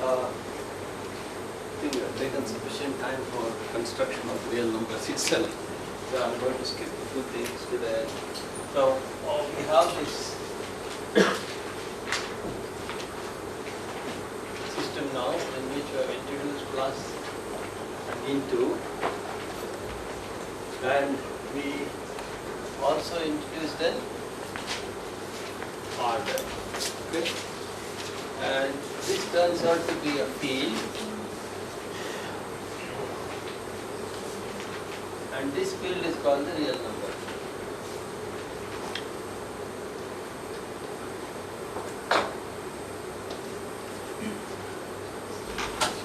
I think we have taken sufficient time for construction of real numbers itself. So I'm going to skip a few things today. So we have this system now in which we have introduced plus and into, and we also introduced an order. Okay? And this turns out to be a field, and this field is called the real number.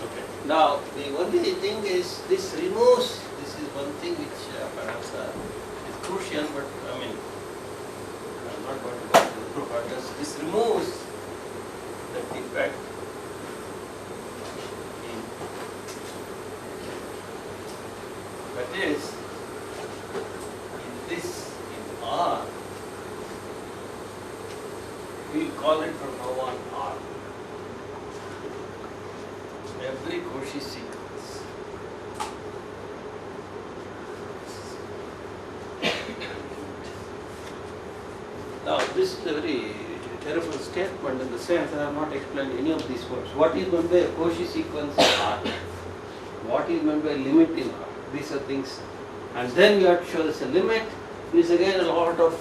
Okay. Now the only thing is this removes, this is one thing which perhaps is crucial, but I mean I'm not going to go into the proof, but this removes the defect in, that is, in this, in R, we call it from now on R. Every Cauchy sequence now this is a very terrible statement in the sense that I have not explained any of these words. What is meant by a Cauchy sequence in R? What is meant by a limit in R? These are things. And then you have to show this a limit. This again a lot of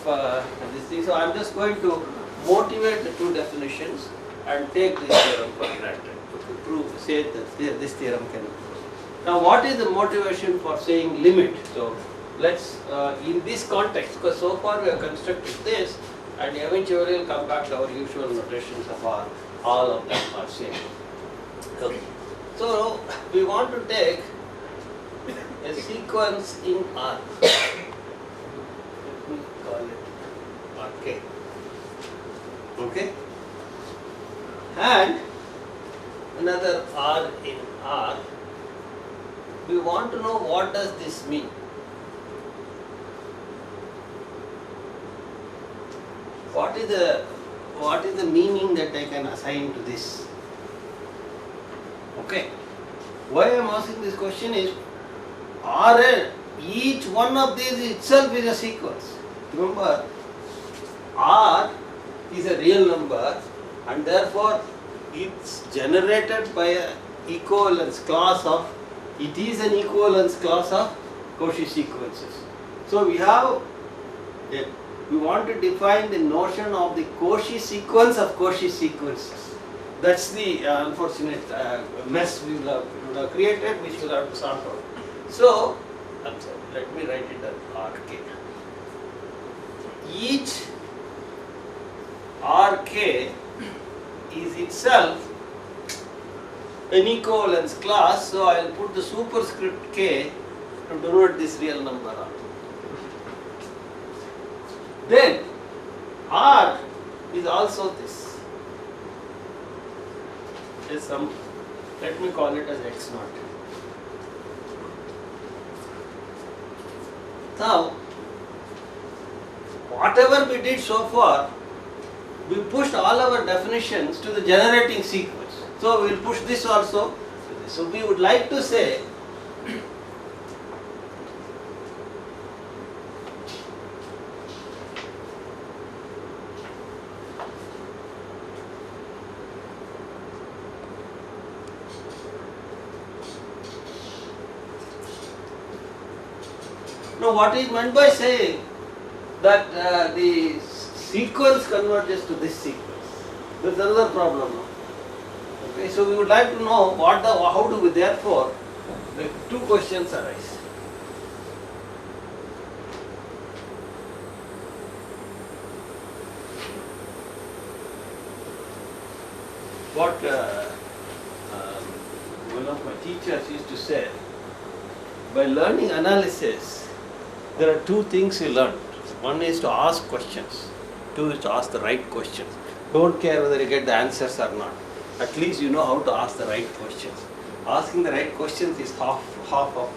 these things. So I am just going to motivate the two definitions and take this theorem for granted to prove, say that this theorem can be proved. Now what is the motivation for saying limit? So let's, in this context, because so far we have constructed this, and eventually we'll come back to our usual notations of R. All of them are same. Okay. So we want to take a sequence in R. Let me call it RK. Okay? And another R in R. We want to know what does this mean. What is the meaning that I can assign to this? Okay. Why I am asking this question is, each one of these itself is a sequence. Remember, R is a real number, and therefore it's generated by an equivalence class of, it is an equivalence class of Cauchy sequences. So we want to define the notion of the Cauchy sequence of Cauchy sequences. That's the unfortunate mess we would have created, which we will have to sort out. So, I'm sorry, let me write it as RK. Each RK is itself an equivalence class, so I will put the superscript K to denote this real number R. Then R is also this. Is some, let me call it as X naught. Now, whatever we did so far, we pushed all our definitions to the generating sequence. So we will push this also to this. So we would like to say now what is meant by saying that the sequence converges to this sequence? There is another problem now. Okay, so we would like to know how do we, therefore, the two questions arise. What one of my teachers used to say, by learning analysis, there are two things you learn. One is to ask questions, two is to ask the right questions. Don't care whether you get the answers or not. At least you know how to ask the right questions. Asking the right questions is half of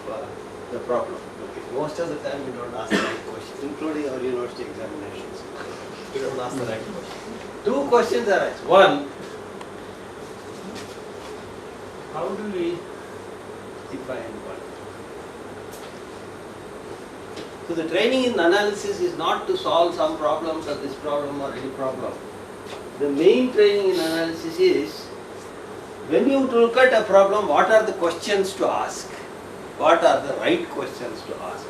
the problem. Okay. Most of the time we don't ask the right questions, including our university examinations. We don't ask the right questions. Two questions arise. One, how do we define one? So the training in analysis is not to solve some problems or this problem or any problem. The main training in analysis is, when you look at a problem, what are the questions to ask? What are the right questions to ask?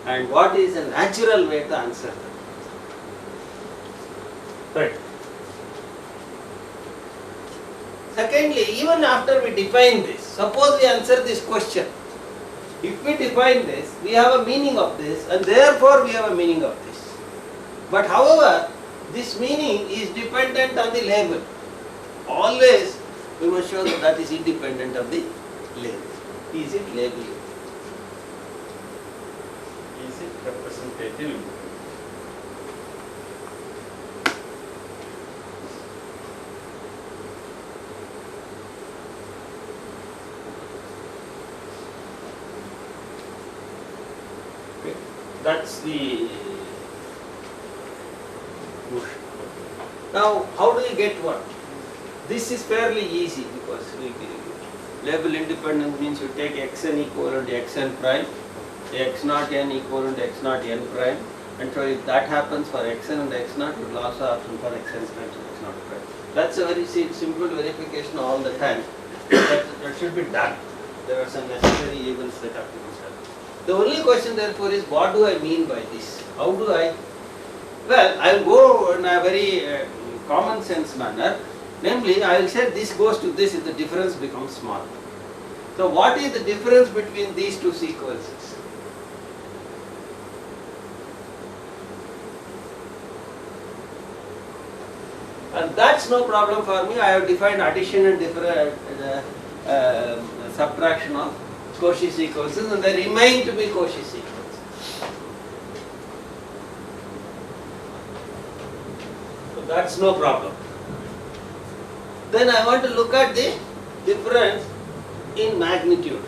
And what is a natural way to answer them? Right. Secondly, even after we define this, suppose we answer this question. If we define this, we have a meaning of this, and therefore we have a meaning of this. But however, this meaning is dependent on the label. Always we must show that that is independent of the label. Is it label? Is it representative? Okay. That's the motion. Now, how do you get one? This is fairly easy because label independence means you take xn equivalent to xn prime, x naught n equivalent to x naught n prime, and so if that happens for xn and x naught, you will also option for xn prime and x naught prime. That's a very simple verification all the time. That should be done. There are some necessary events that have to be done. The only question therefore is, what do I mean by this? How do I? Well, I will go in a very common sense manner. Namely, I will say this goes to this if the difference becomes small. So what is the difference between these two sequences? And that's no problem for me. I have defined addition and subtraction of Cauchy sequences, and they remain to be Cauchy sequences. So that's no problem. Then I want to look at the difference in magnitude.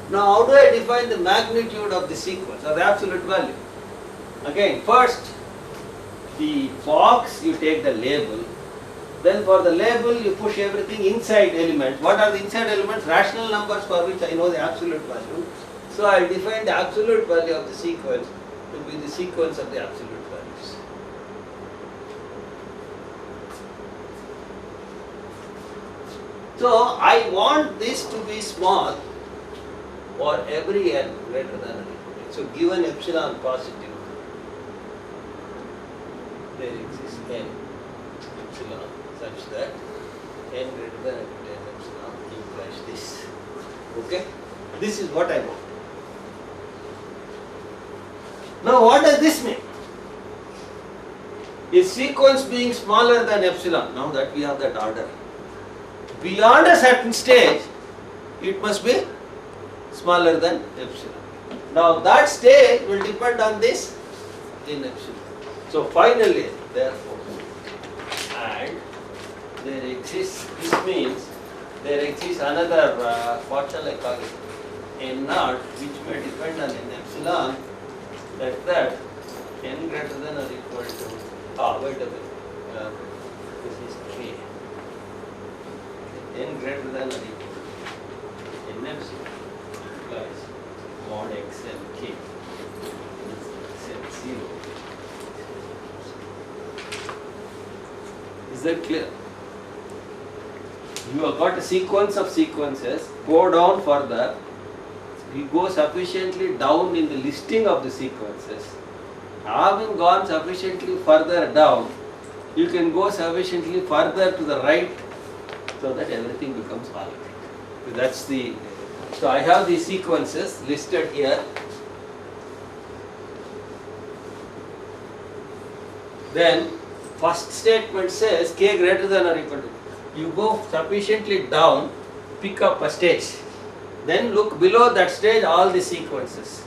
Now, how do I define the magnitude of the sequence or the absolute value? Again, first, the box you take the label. Then for the label you push everything inside elements. What are the inside elements? Rational numbers for which I know the absolute value. So I define the absolute value of the sequence to be the sequence of the absolute values. So I want this to be small for every n greater than or equal to. So given epsilon positive, there exists n epsilon such that n greater than or equal to n epsilon implies this. Okay? This is what I want. Now what does this mean? Is sequence being smaller than epsilon? Now that we have that order. Beyond a certain stage, it must be smaller than epsilon. Now that stage will depend on this in epsilon. So finally, therefore, and there exists, this means there exists another, what shall I call it, n naught, which may depend on n epsilon, that n greater than or equal to, wait a minute, this is k. N greater than or equal to n epsilon implies mod x and k except 0. Is that clear? You have got a sequence of sequences, go down further, you go sufficiently down in the listing of the sequences. Having gone sufficiently further down, you can go sufficiently further to the right so that everything becomes algebraic. So that's the, so I have these sequences listed here. Then first statement says k greater than or equal to. You go sufficiently down, pick up a stage. Then look below that stage all the sequences.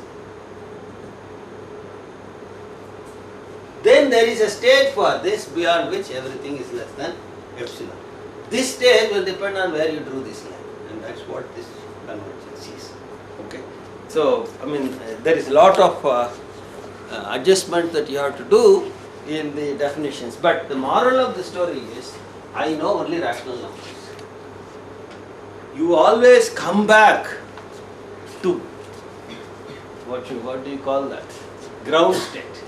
Then there is a stage for this beyond which everything is less than epsilon. This stage will depend on where you drew this line, and that's what this convergence is. Okay. So, I mean, there is a lot of adjustment that you have to do in the definitions, but the moral of the story is, I know only rational numbers. you always come back to what do you call that? Ground state.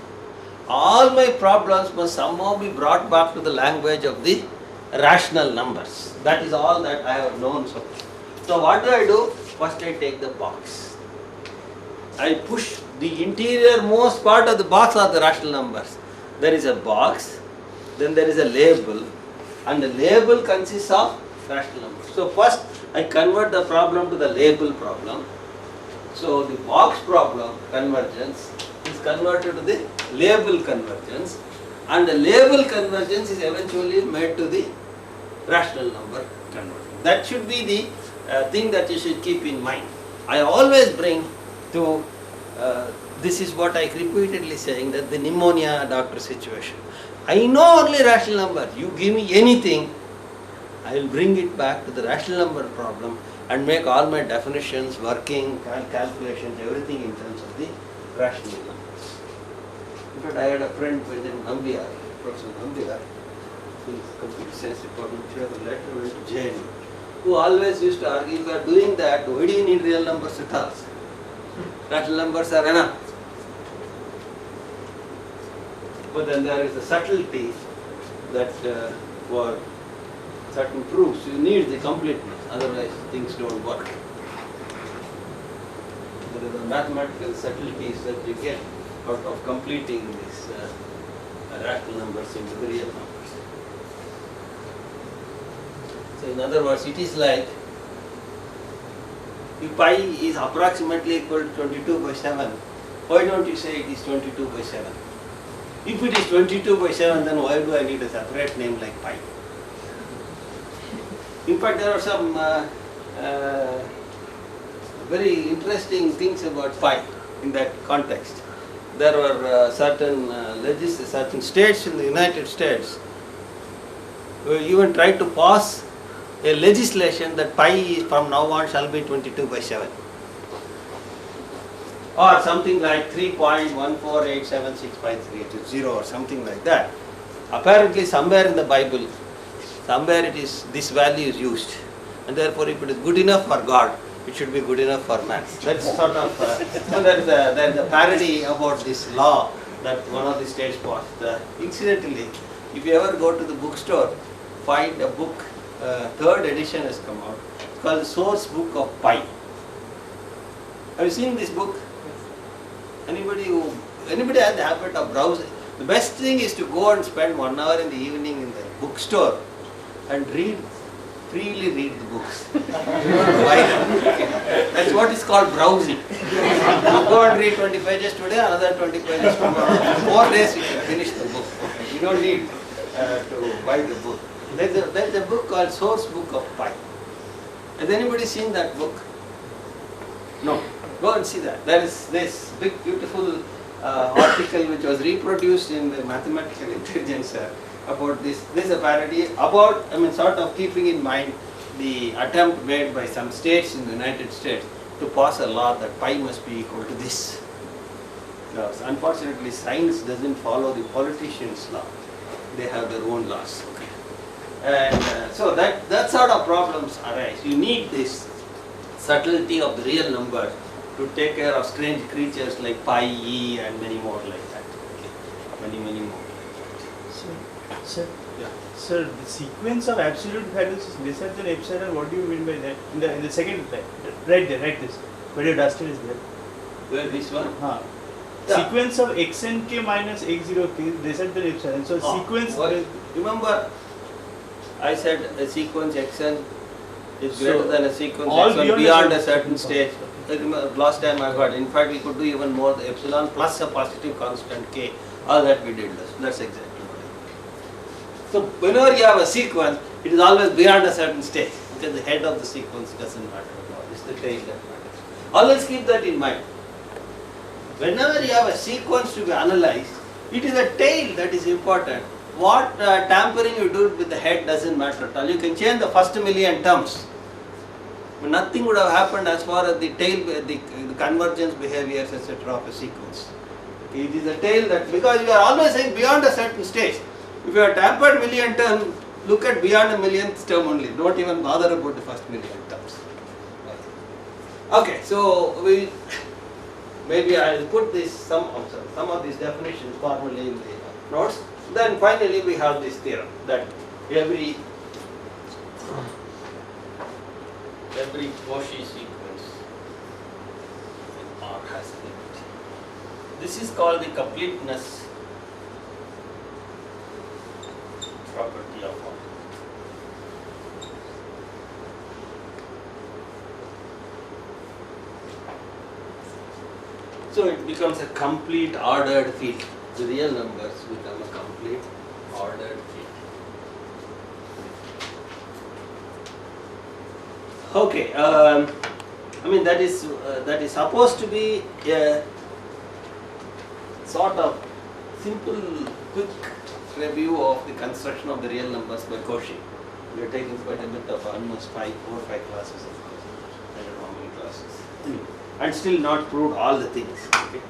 All my problems must somehow be brought back to the language of the rational numbers. That is all that I have known so far. So what do? First I take the box. I push the interior most part of the box are the rational numbers. There is a box, then there is a label, and the label consists of rational numbers. So first I convert the problem to the label problem. So the box problem, convergence, is converted to the label convergence, and the label convergence is eventually made to the rational number convergence. That should be the thing that you should keep in mind. I always bring to, this is what I repeatedly saying, that the pneumonia doctor situation. I know only rational number. You give me anything, I will bring it back to the rational number problem and make all my definitions, working, calculations, everything in terms of the rational numbers. In fact, I had a friend within Nambiar, Professor Nambiar, who is computer science department chair, later went to JNU, who always used to argue, if you are doing that, why do you need real numbers at all? Rational numbers are enough. But then there is a subtlety that for certain proofs you need the completeness, otherwise things don't work. There are the mathematical subtleties that you get out of completing these rational numbers into the real numbers. So in other words, it is like, if pi is approximately equal to 22 by 7, why don't you say it is 22 by 7? If it is 22 by 7, then why do I need a separate name like pi? In fact, there are some very interesting things about pi in that context. There were certain states in the United States who even tried to pass a legislation that pi is from now on shall be 22 by 7. Or something like 3.1487653 or something like that. Apparently somewhere in the Bible, somewhere it is, this value is used, and therefore if it is good enough for God, it should be good enough for man. That's sort of, there is a parody about this law that one of the states passed. Incidentally, if you ever go to the bookstore, find a book, third edition has come out, it's called the Source Book of Pi. Have you seen this book? Anybody has the habit of browsing? The best thing is to go and spend 1 hour in the evening in the bookstore and freely read the books. That's what is called browsing. You go and read 20 pages today, another 20 pages tomorrow. 4 days you can finish the book. You don't need to buy the book. There's a book called Source Book of Pi. Has anybody seen that book? No. Go and see that. There is this big beautiful article which was reproduced in the Mathematical Intelligence about this. This is a parody about, sort of keeping in mind the attempt made by some states in the United States to pass a law that pi must be equal to this. Now, unfortunately, science doesn't follow the politicians' law. They have their own laws. And so that sort of problems arise. You need this subtlety of the real number to take care of strange creatures like pi, e, and many more like that. Okay. Many more. Sir, Yeah. sir, the sequence of absolute values is lesser than epsilon. What do you mean by that? In the second line, right there, write this. Where your duster is there. Where this one? Yeah. Sequence of xnk minus x0k is lesser than epsilon. So sequence. Remember, I said a sequence xn is greater than a sequence all xn beyond a certain stage. Last time I got, in fact, we could do even more, the epsilon plus a positive constant k. All that we did. That's exactly what I mean. So whenever you have a sequence, it is always beyond a certain stage, because the head of the sequence doesn't matter at all. It's the tail that matters. Always keep that in mind. Whenever you have a sequence to be analyzed, it is a tail that is important. What tampering you do with the head doesn't matter at all. You can change the first million terms, but nothing would have happened as far as the tail, the convergence behaviors, etc. of a sequence. It is a tail that, because you are always saying beyond a certain stage. If you have tampered million term, look at beyond a millionth term only. Don't even bother about the first million terms. Okay, so maybe I'll put this some of these definitions formally in the notes. Then finally we have this theorem that every Cauchy sequence in R has a limit. This is called the completeness property of R. So it becomes a complete ordered field. The real numbers become a complete ordered field. Okay, I mean that is supposed to be a sort of simple, quick review of the construction of the real numbers by Cauchy. We are taking quite a bit of almost 4 or 5 classes of course. I don't know how many classes. And still not proved all the things. Okay.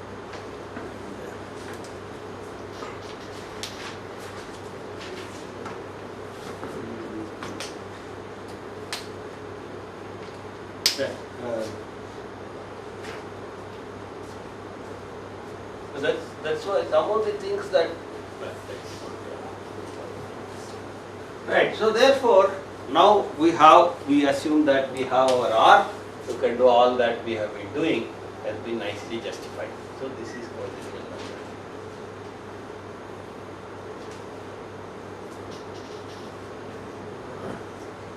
That's why some of the things that right. So therefore, now we assume that we have our R, who can do all that we have been doing, has been nicely justified. So this is called the real number.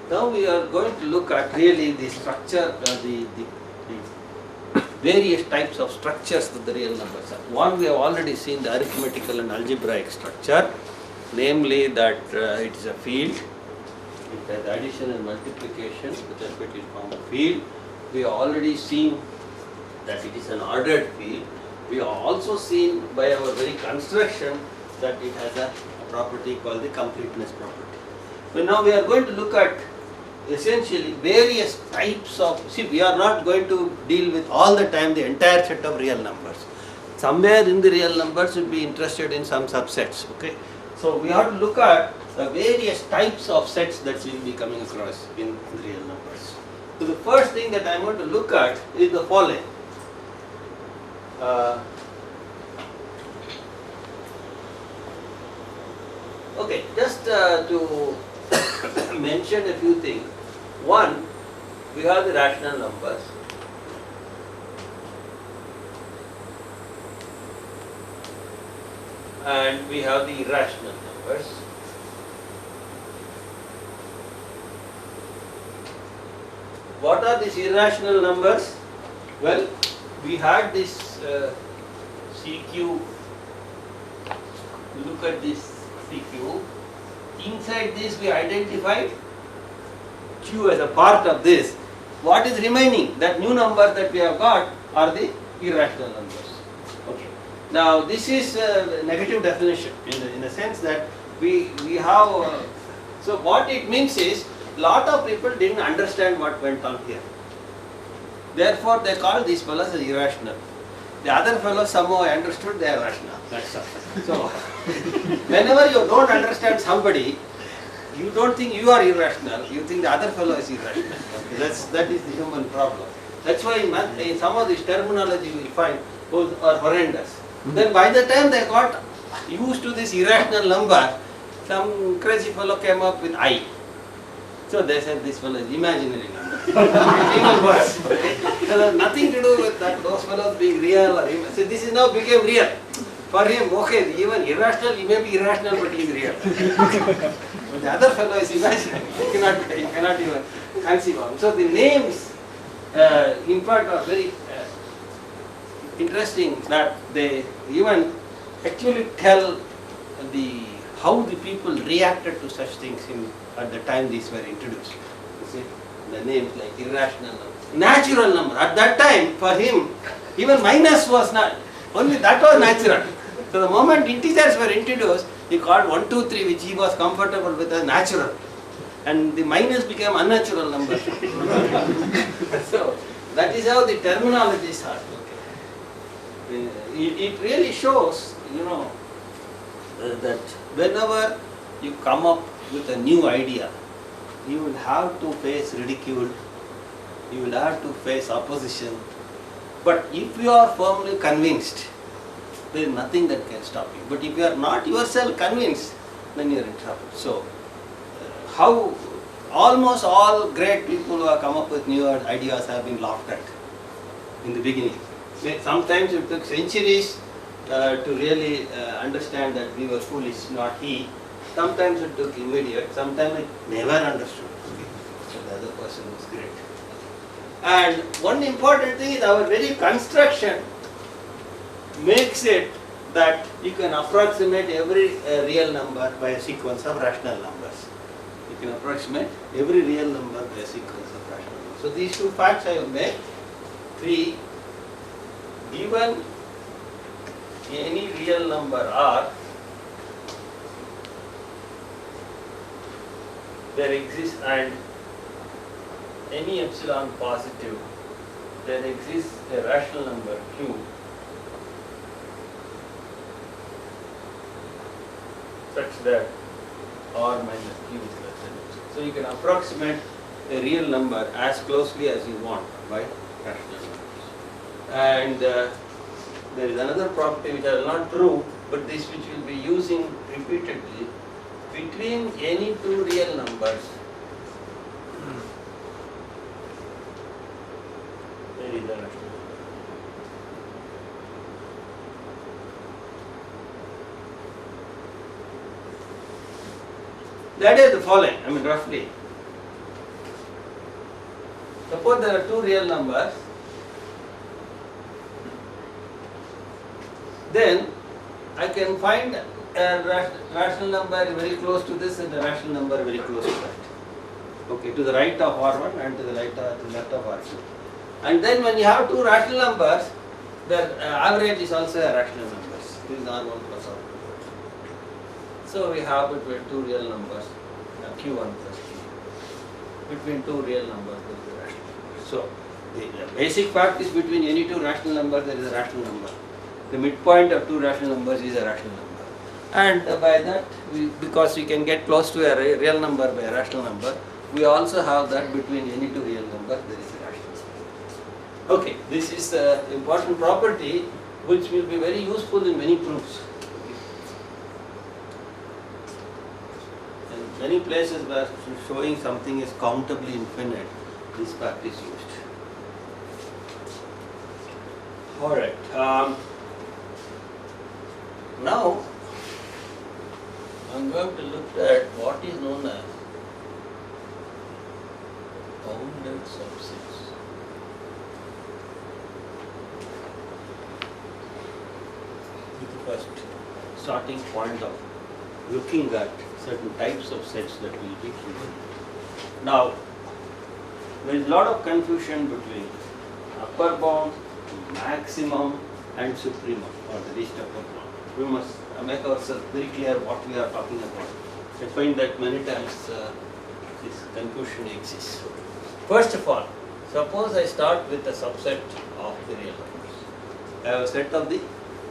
Now we are going to look at really the structure, the various types of structures that the real numbers are. One, we have already seen the arithmetical and algebraic structure, namely that it is a field, it has addition and multiplication with respect to its form of field. We have already seen that it is an ordered field. We have also seen by our very construction that it has a property called the completeness property. So now we are going to look at essentially various types of, see, we are not going to deal with all the time the entire set of real numbers. Somewhere in the real numbers we'll be interested in some subsets, okay. So we have to look at the various types of sets that we will be coming across in the real numbers. So the first thing that I am going to look at is the following. Okay, just to mention a few things. One, we have the rational numbers. And we have the irrational numbers. What are these irrational numbers? Well, we had this CQ. Look at this CQ. Inside this we identified Q as a part of this. What is remaining? That new number that we have got are the irrational numbers. Okay. Now this is a negative definition in the sense that we have. So what it means is, lot of people didn't understand what went on here. Therefore, they call these fellows as irrational. The other fellows somehow understood they are rational. That's all. So, whenever you don't understand somebody, you don't think you are irrational, you think the other fellow is irrational. Okay, that is the human problem. That's why in some of this terminology you will find those are horrendous. Then by the time they got used to this irrational number, some crazy fellow came up with I. So they said this fellow is imaginary number. Even worse. So there's nothing to do with that, those fellows being real or imaginary. So this is now became real. For him, okay, even irrational, he may be irrational, but he is real. But the other fellow is imaginary. You cannot even conceive of him. So the names, in fact, are very interesting that they even actually tell how the people reacted to such things at the time these were introduced. You see, the names like irrational number, natural number. At that time, for him, even minus was not, only that was natural. So the moment integers were introduced, he called 1, 2, 3, which he was comfortable with as natural. And the minus became unnatural number. So that is how the terminologies are. Okay. It really shows, that whenever you come up with a new idea, you will have to face ridicule, You will have to face opposition. But if you are firmly convinced, there is nothing that can stop you. But if you are not yourself convinced, then you are in trouble. So, how almost all great people who have come up with new ideas have been laughed at in the beginning. Sometimes it took centuries to really understand that we were foolish, not he. Sometimes it took immediate, sometimes it never understood. So the other person was great. And one important thing is our very construction makes it that you can approximate every real number by a sequence of rational numbers. You can approximate every real number by a sequence of rational numbers. So these two facts I will make. 3. Given any real number R, there exists, and any epsilon positive, there exists a rational number Q such that R minus Q is less than epsilon. So you can approximate a real number as closely as you want by rational numbers. And there is another property which I will not prove, but this which we will be using repeatedly. Between any two real numbers, there is a rational number. That is the following, I mean roughly. Suppose there are two real numbers, then I can find a rational number very close to this and a rational number very close to that. Okay, to the right of R1 and to the left of R2. And then when you have two rational numbers, the average is also a rational number. This is R1 plus R2. So we have between two real numbers, Q1 plus Q. Between two real numbers, there is a rational number. So the basic fact is between any two rational numbers, there is a rational number. The midpoint of two rational numbers is a rational number. And by that, because we can get close to a real number by a rational number, we also have that between any two real numbers, there is a rational number. Okay, this is the important property which will be very useful in many proofs. In many places where showing something is countably infinite, this fact is used. Alright, now I am going to look at what is known as bounded subsets. With the first starting point of looking at certain types of sets that will be given. Now, there is a lot of confusion between upper bound, maximum and supremum, or the least upper bound. We must make ourselves very clear what we are talking about. I find that many times this confusion exists. First of all, suppose I start with a subset of the real numbers. I have a set of the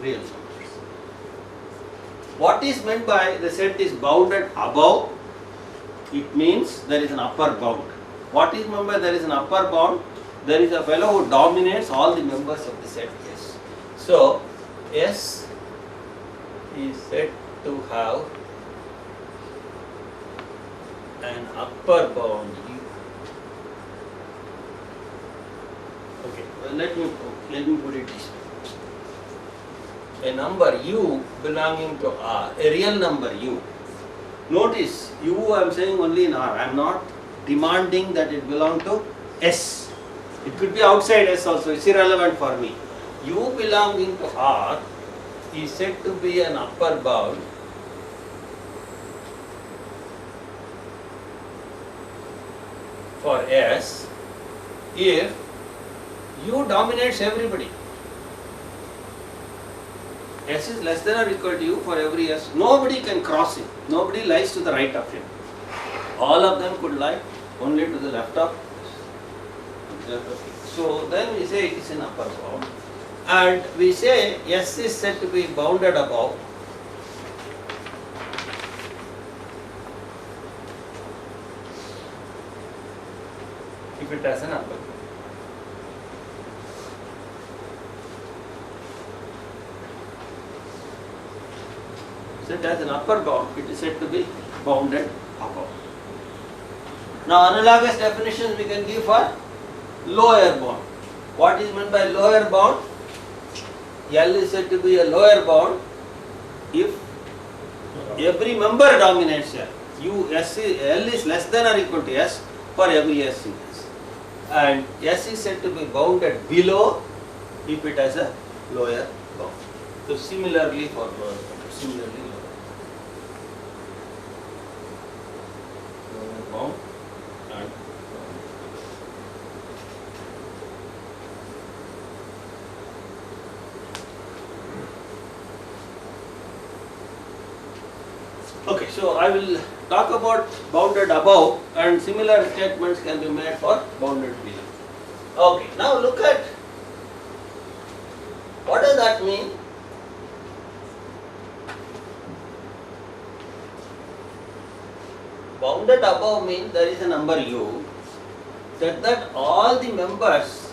real numbers. What is meant by the set is bounded above? It means there is an upper bound. What is meant by there is an upper bound? There is a fellow who dominates all the members of the set S. So, S is said to have an upper bound U. Okay, well, let me put it this way. A number U belonging to R, a real number U. Notice U I am saying only in R. I am not demanding that it belong to S. It could be outside S also. It's irrelevant for me. U belonging to R is said to be an upper bound for S if U dominates everybody. S is less than or equal to U for every S. Nobody can cross him. Nobody lies to the right of him. All of them could lie only to the left of S. So then we say it is an upper bound. And we say S is said to be bounded above if it has an upper bound. set as an upper bound, it is said to be bounded above. Now analogous definitions we can give for lower bound. What is meant by lower bound? L is said to be a lower bound if every member dominates L. L is less than or equal to S for every S in S. And S is said to be bounded below if it has a lower bound. So similarly for lower bound. Similarly lower bound and okay, so I will talk about bounded above, and similar statements can be made for bounded below. Okay, now look at what does that mean? Bounded above means there is a number u, that all the members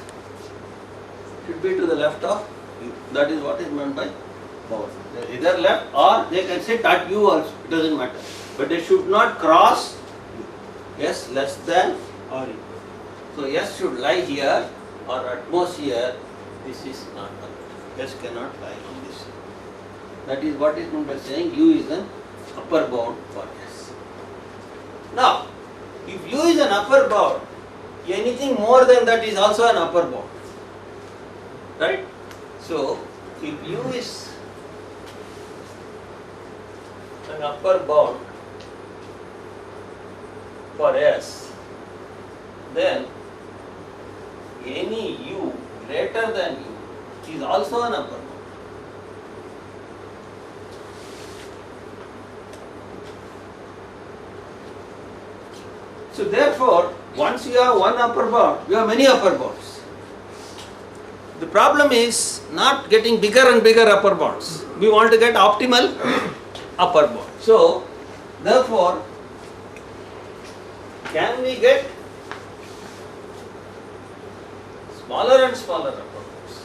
should be to the left of u. That is what is meant by bound. They are either left or they can sit at u also, it doesn't matter. But they should not cross u. S less than or equal. So S should lie here or at most here. This is not allowed. S cannot lie on this. That is what is meant by saying u is an upper bound for S. Now, if u is an upper bound, anything more than that is also an upper bound. Right? So, if u is an upper bound for S, then any u greater than u is also an upper bound. So therefore, once you have one upper bound, you have many upper bounds. The problem is not getting bigger and bigger upper bounds. We want to get optimal upper bound. So therefore, can we get smaller and smaller upper bounds?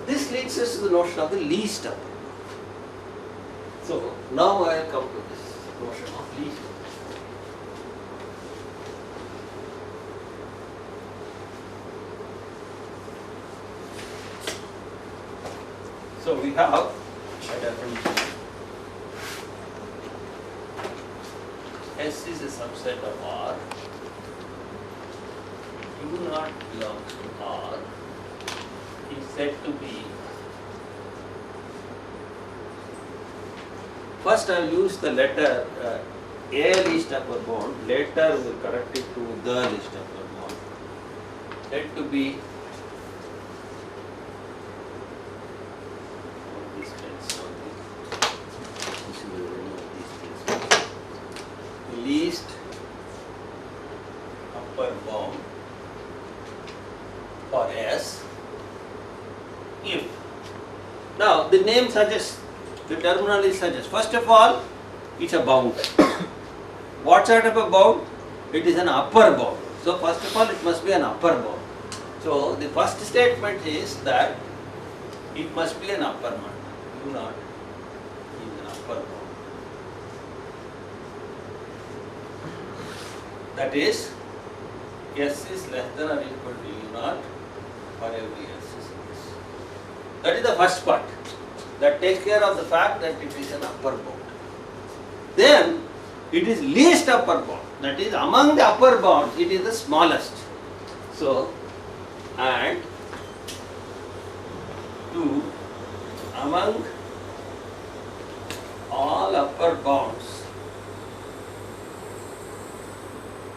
This leads us to the notion of the least upper bound. So now I will come to this notion of least. So we have a definition. S is a subset of R. U naught belongs to R is said to be. First I will use the letter A least upper bound, later we will correct it to the least upper bound. Let to be least upper bound for S if. Now the name suggests, the terminology suggests, first of all, it's a bound. What sort of a bound? It is an upper bound. So first of all, it must be an upper bound. So the first statement is that it must be an upper bound. U naught is an upper bound. That is, S is less than or equal to U naught for every S is S. That is the first part. That takes care of the fact that it is an upper bound. Then it is least upper bound. That is, among the upper bounds, it is the smallest. So, and 2 among all upper bounds,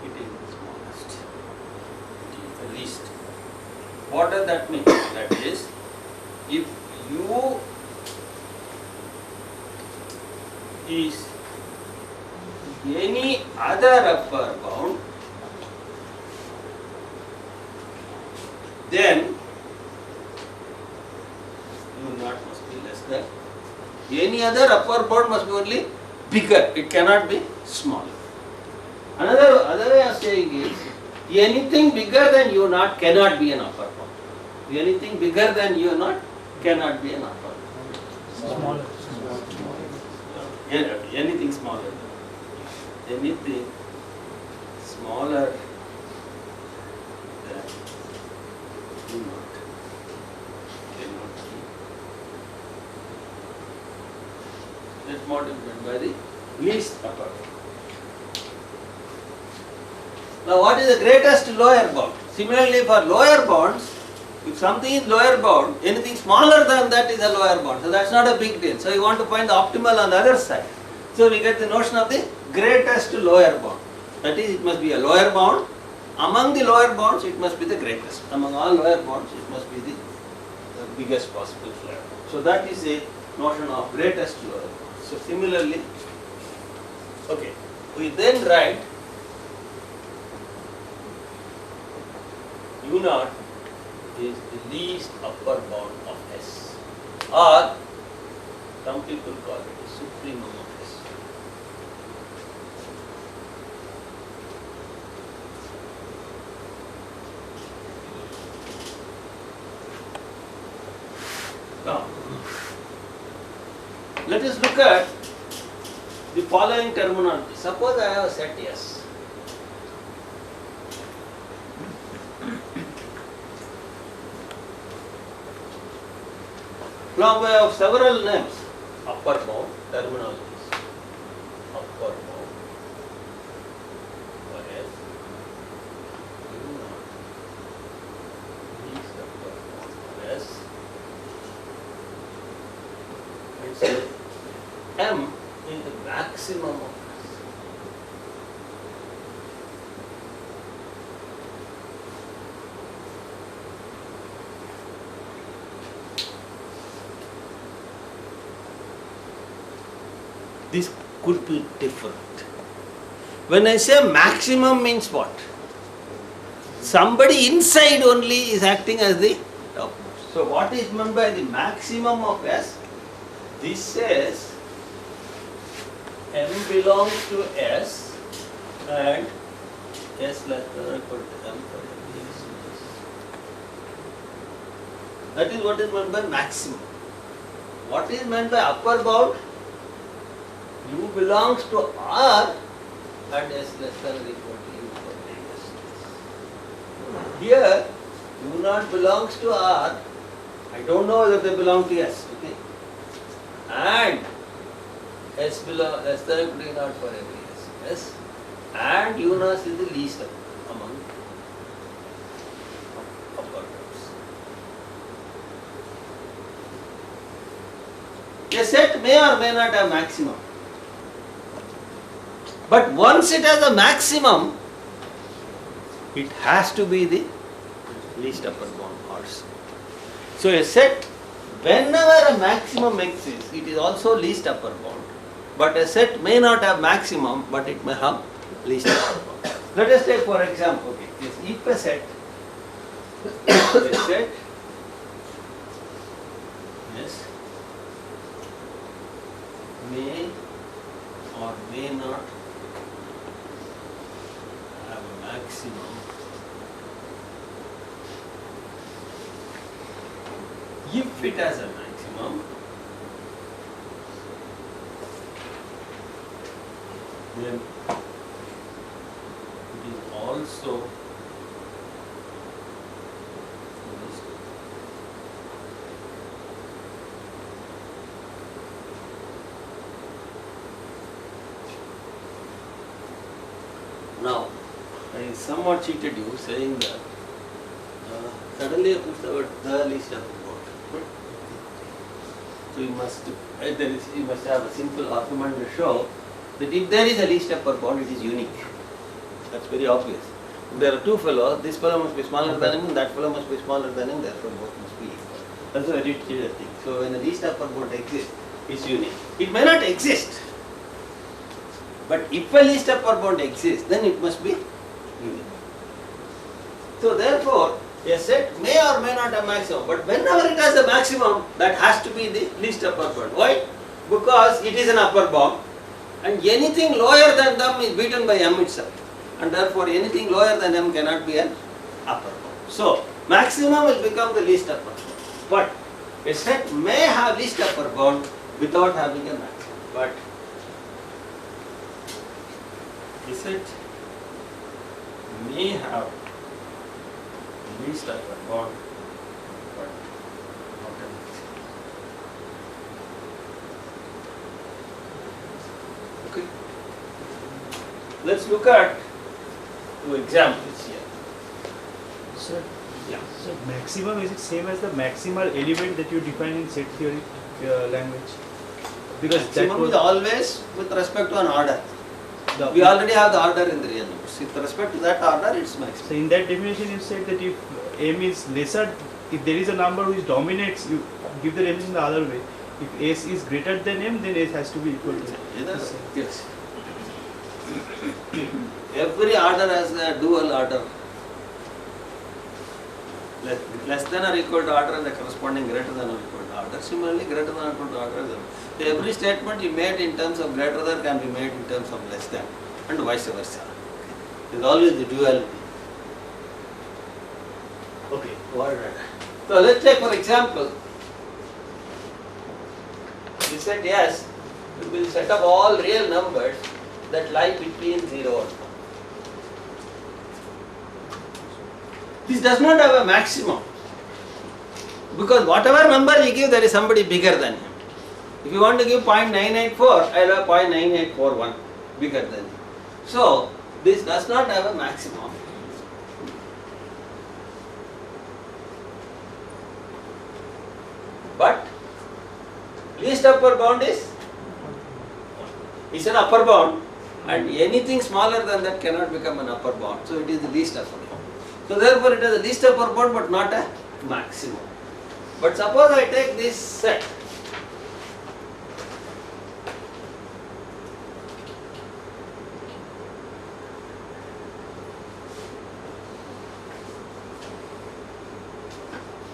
it is the smallest. It is the least. What does that mean? That is, if U is any other upper bound, then U naught must be less than. Any other upper bound must be only bigger, it cannot be smaller. Other way of saying is, anything bigger than U naught cannot be an upper bound. Anything bigger than u naught cannot be an upper. Smaller. Anything smaller. Anything smaller than u naught cannot be. That's what is meant by the least upper. Now what is the greatest lower bound? Similarly for lower bounds, if something is lower bound, anything smaller than that is a lower bound. So that's not a big deal. So you want to find the optimal on the other side. So we get the notion of the greatest lower bound. That is, it must be a lower bound. Among the lower bounds, it must be the greatest. Among all lower bounds, it must be the biggest possible lower bound. So that is a notion of greatest lower bound. So similarly, okay, we then write u naught is the least upper bound of S, or some people call it the supremum of S. Now, let us look at the following terminology. Suppose I have a set S. From way of several names, upper bound terminologies, upper bound for S, u naught, least upper bound for S, and say M is the maximum of S. This could be different. When I say maximum means what? Somebody inside only is acting as the topmost. So what is meant by the maximum of S? This says M belongs to S and S less than or equal to M for every S. That is what is meant by maximum. What is meant by upper bound? U belongs to R and S less than or equal to U for every S. Here, U naught belongs to R. I don't know whether they belong to S. Okay? And S belongs less than or equal to U naught for every S. Yes? And U naught is the least among upper terms. A set may or may not have maximum. But once it has a maximum, it has to be the least upper bound also. So a set, whenever a maximum exists, it is also least upper bound. But a set may not have maximum, but it may have least upper bound. Let us take for example, okay, if a set yes, may or may not have a maximum if it has a maximum, then it is also least. Now, I somewhat cheated you saying that suddenly I put the word the least upper bound. So you must have a simple argument to show that if there is a least upper bound, it is unique. That's very obvious. If there are two fellows, this fellow must be smaller than him, and that fellow must be smaller than him, therefore both must be equal. That's a very clear thing. So when the least upper bound exists, it's unique. It may not exist, but if a least upper bound exists, then it must be unique. So therefore, a set may or may not have maximum, but whenever it has a maximum, that has to be the least upper bound. Why? Because it is an upper bound, and anything lower than them is beaten by M itself, and therefore anything lower than M cannot be an upper bound. So maximum will become the least upper bound. But a set may have least upper bound without having a maximum. But a set may have least upper bound but not a maximum. Okay. Let's look at two examples here. Sir, Yeah. so maximum is it same as the maximal element that you define in set theory language? Because Maximum is always with respect to an order. the, We already have the order in the real numbers. With respect to that order, it's so maximum. in that definition you said that if m is lesser, if there is a number which dominates, you give the definition the other way. If s is greater than m, then s has to be equal to Yes. Every order has a dual order. Less than or equal to order and the corresponding greater than or equal to order. Similarly, greater than or equal to order is so every statement you made in terms of greater than can be made in terms of less than, and vice versa. There is always the duality. Okay, what? So let's take for example, we said yes, we will set up all real numbers that lie between 0 and 1. This does not have a maximum, because whatever number you give, there is somebody bigger than him. If you want to give 0.984, I will have 0.9841 bigger than him. So this does not have a maximum. But least upper bound is an upper bound, and anything smaller than that cannot become an upper bound. So it is the least upper bound. So therefore it is the least upper bound but not a maximum. But suppose I take this set.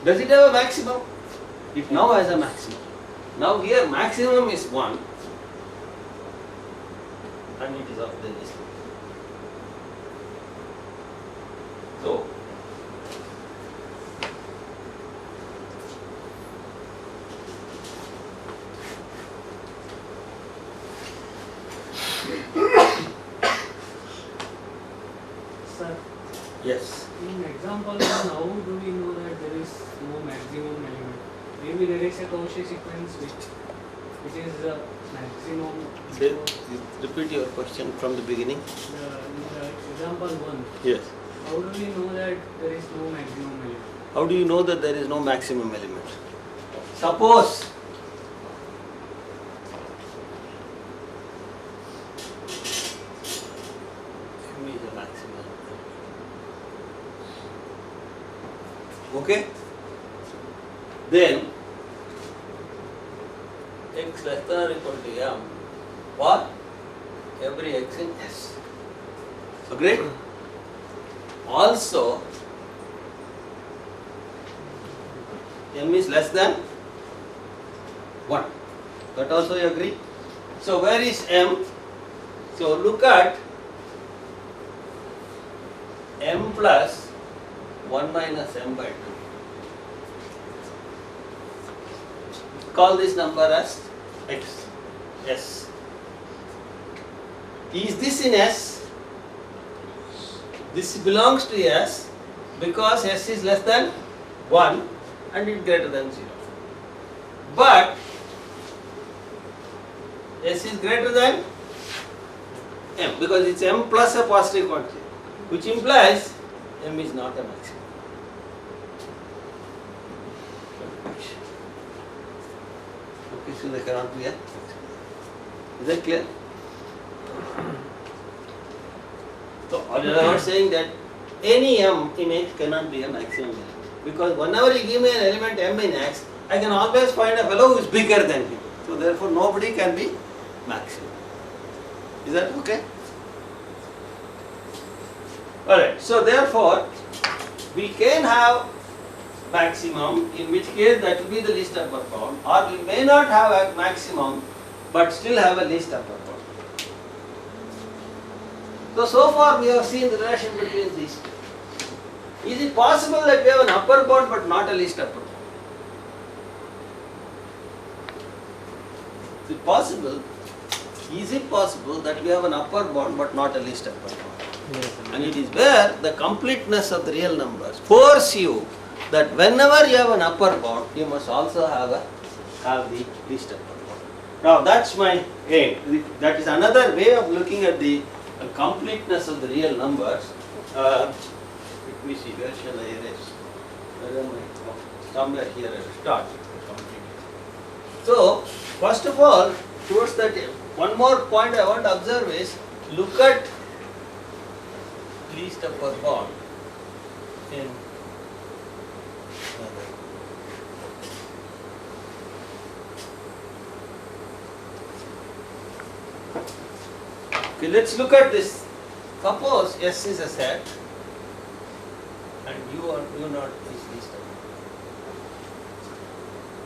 Does it have a maximum? It now has a maximum. Now here maximum is 1 and it is of the least. So Sir, yes. in example 1, how do we know that there is no maximum element? Maybe there is a Cauchy sequence which is the maximum. Repeat your question from the beginning. In the example 1, Yes. how do we know that there is no maximum element? How do you know that there is no maximum element? Suppose M is a maximum. Okay? Then x less than or equal to m for every x in S. Agreed? Also, m is less than 1. That also you agree? So where is m? So look at m plus 1 minus m by 2. Call this number as x, S. Is this in S? This belongs to S because S is less than 1 and it greater than 0. But S is greater than M because it's M plus a positive quantity, which implies M is not a maximum. Okay, so there cannot be a maximum. Is that clear? So, in other words, saying that any M in X cannot be a maximum element, because whenever you give me an element M in X, I can always find a fellow who is bigger than him. So therefore nobody can be maximum. Is that okay? Alright, so therefore we can have maximum, in which case that will be the least upper bound, or we may not have a maximum but still have a least upper bound. So far we have seen the relation between these two. Is it possible that we have an upper bound but not a least upper bound? Is it possible? Is it possible that we have an upper bound but not a least upper bound? Yes. And it is where the completeness of the real numbers force you that whenever you have an upper bound, you must also have the least upper bound. Now that's my aim. That is another way of looking at the completeness of the real numbers. Let me see, where shall I erase? Where am I? Oh, somewhere here I will start. So, first of all, towards that, one more point I want to observe is, look at least upper bound in okay, let's look at this. Suppose S is a set and U or U naught is least upper bound.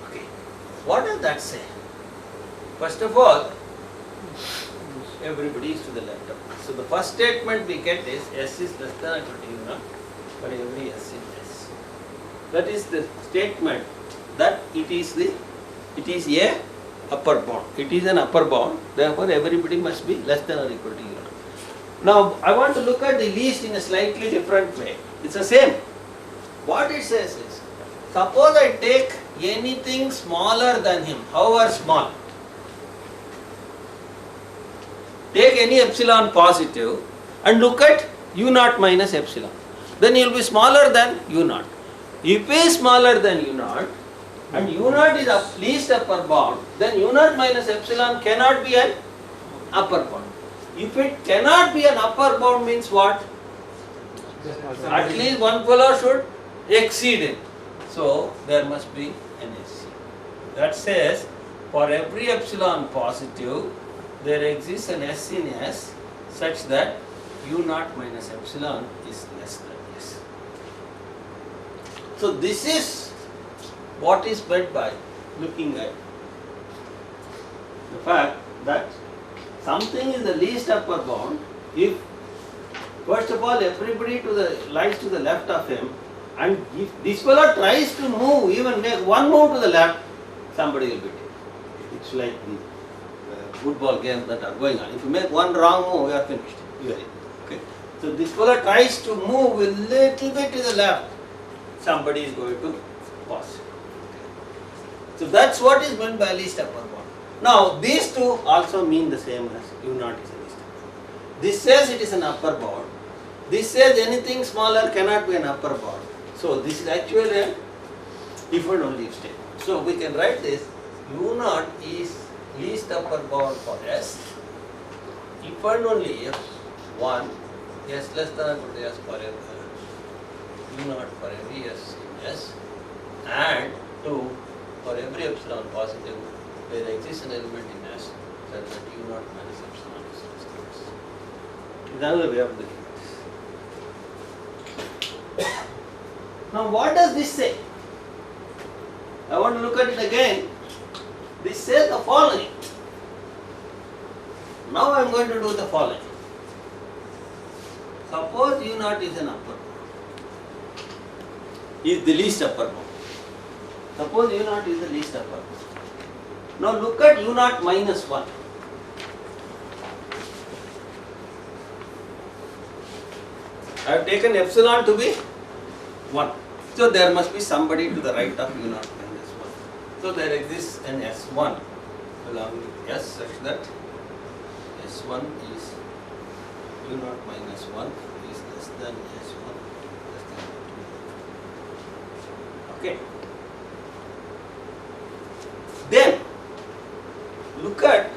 Okay, what does that say? First of all, everybody is to the left of us. So the first statement we get is S is less than or equal to U naught for every S in S. That is the statement that it is a upper bound. It is an upper bound, therefore everybody must be less than or equal to U naught. Now I want to look at the least in a slightly different way. It's the same. What it says is, suppose I take anything smaller than him, however small. Take any epsilon positive and look at U naught minus epsilon. Then you will be smaller than U naught. If A is smaller than U naught and U naught is least upper bound, then U naught minus epsilon cannot be an upper bound. If it cannot be an upper bound means what? At least one fellow should exceed it. So there must be an SC. That says for every epsilon positive, there exists an S in S such that U naught minus epsilon is less than S. So this is what is meant by looking at the fact that something is the least upper bound if first of all everybody lies to the left of him, and if this fellow tries to move, even make one move to the left, somebody will beat him. It's like the football games that are going on. If you make one wrong move, you are finished. You are in. Okay. So this fellow tries to move a little bit to the left, somebody is going to pass. So that's what is meant by least upper bound. Now these two also mean the same as U naught is a least upper bound. This says it is an upper bound. This says anything smaller cannot be an upper bound. So this is actually an if and only if statement. So we can write this: U naught is least upper bound for S if and only if 1 S less than or equal to S for every U naught for every S in S, and 2 for every epsilon positive there exists an element in S such that U naught minus epsilon is less than S. Is another way of looking at this. Now what does this say? I want to look at it again. This says the following. Now I am going to do the following. Suppose U naught is an upper bound, is the least upper bound. Suppose U naught is the least upper bound. Now look at U naught minus 1. I have taken epsilon to be 1. So there must be somebody to the right of U naught minus 1. So there exists an S1 belonging to S such that S1 is U naught minus 1 is less than S1 less than 2. Okay. Then look at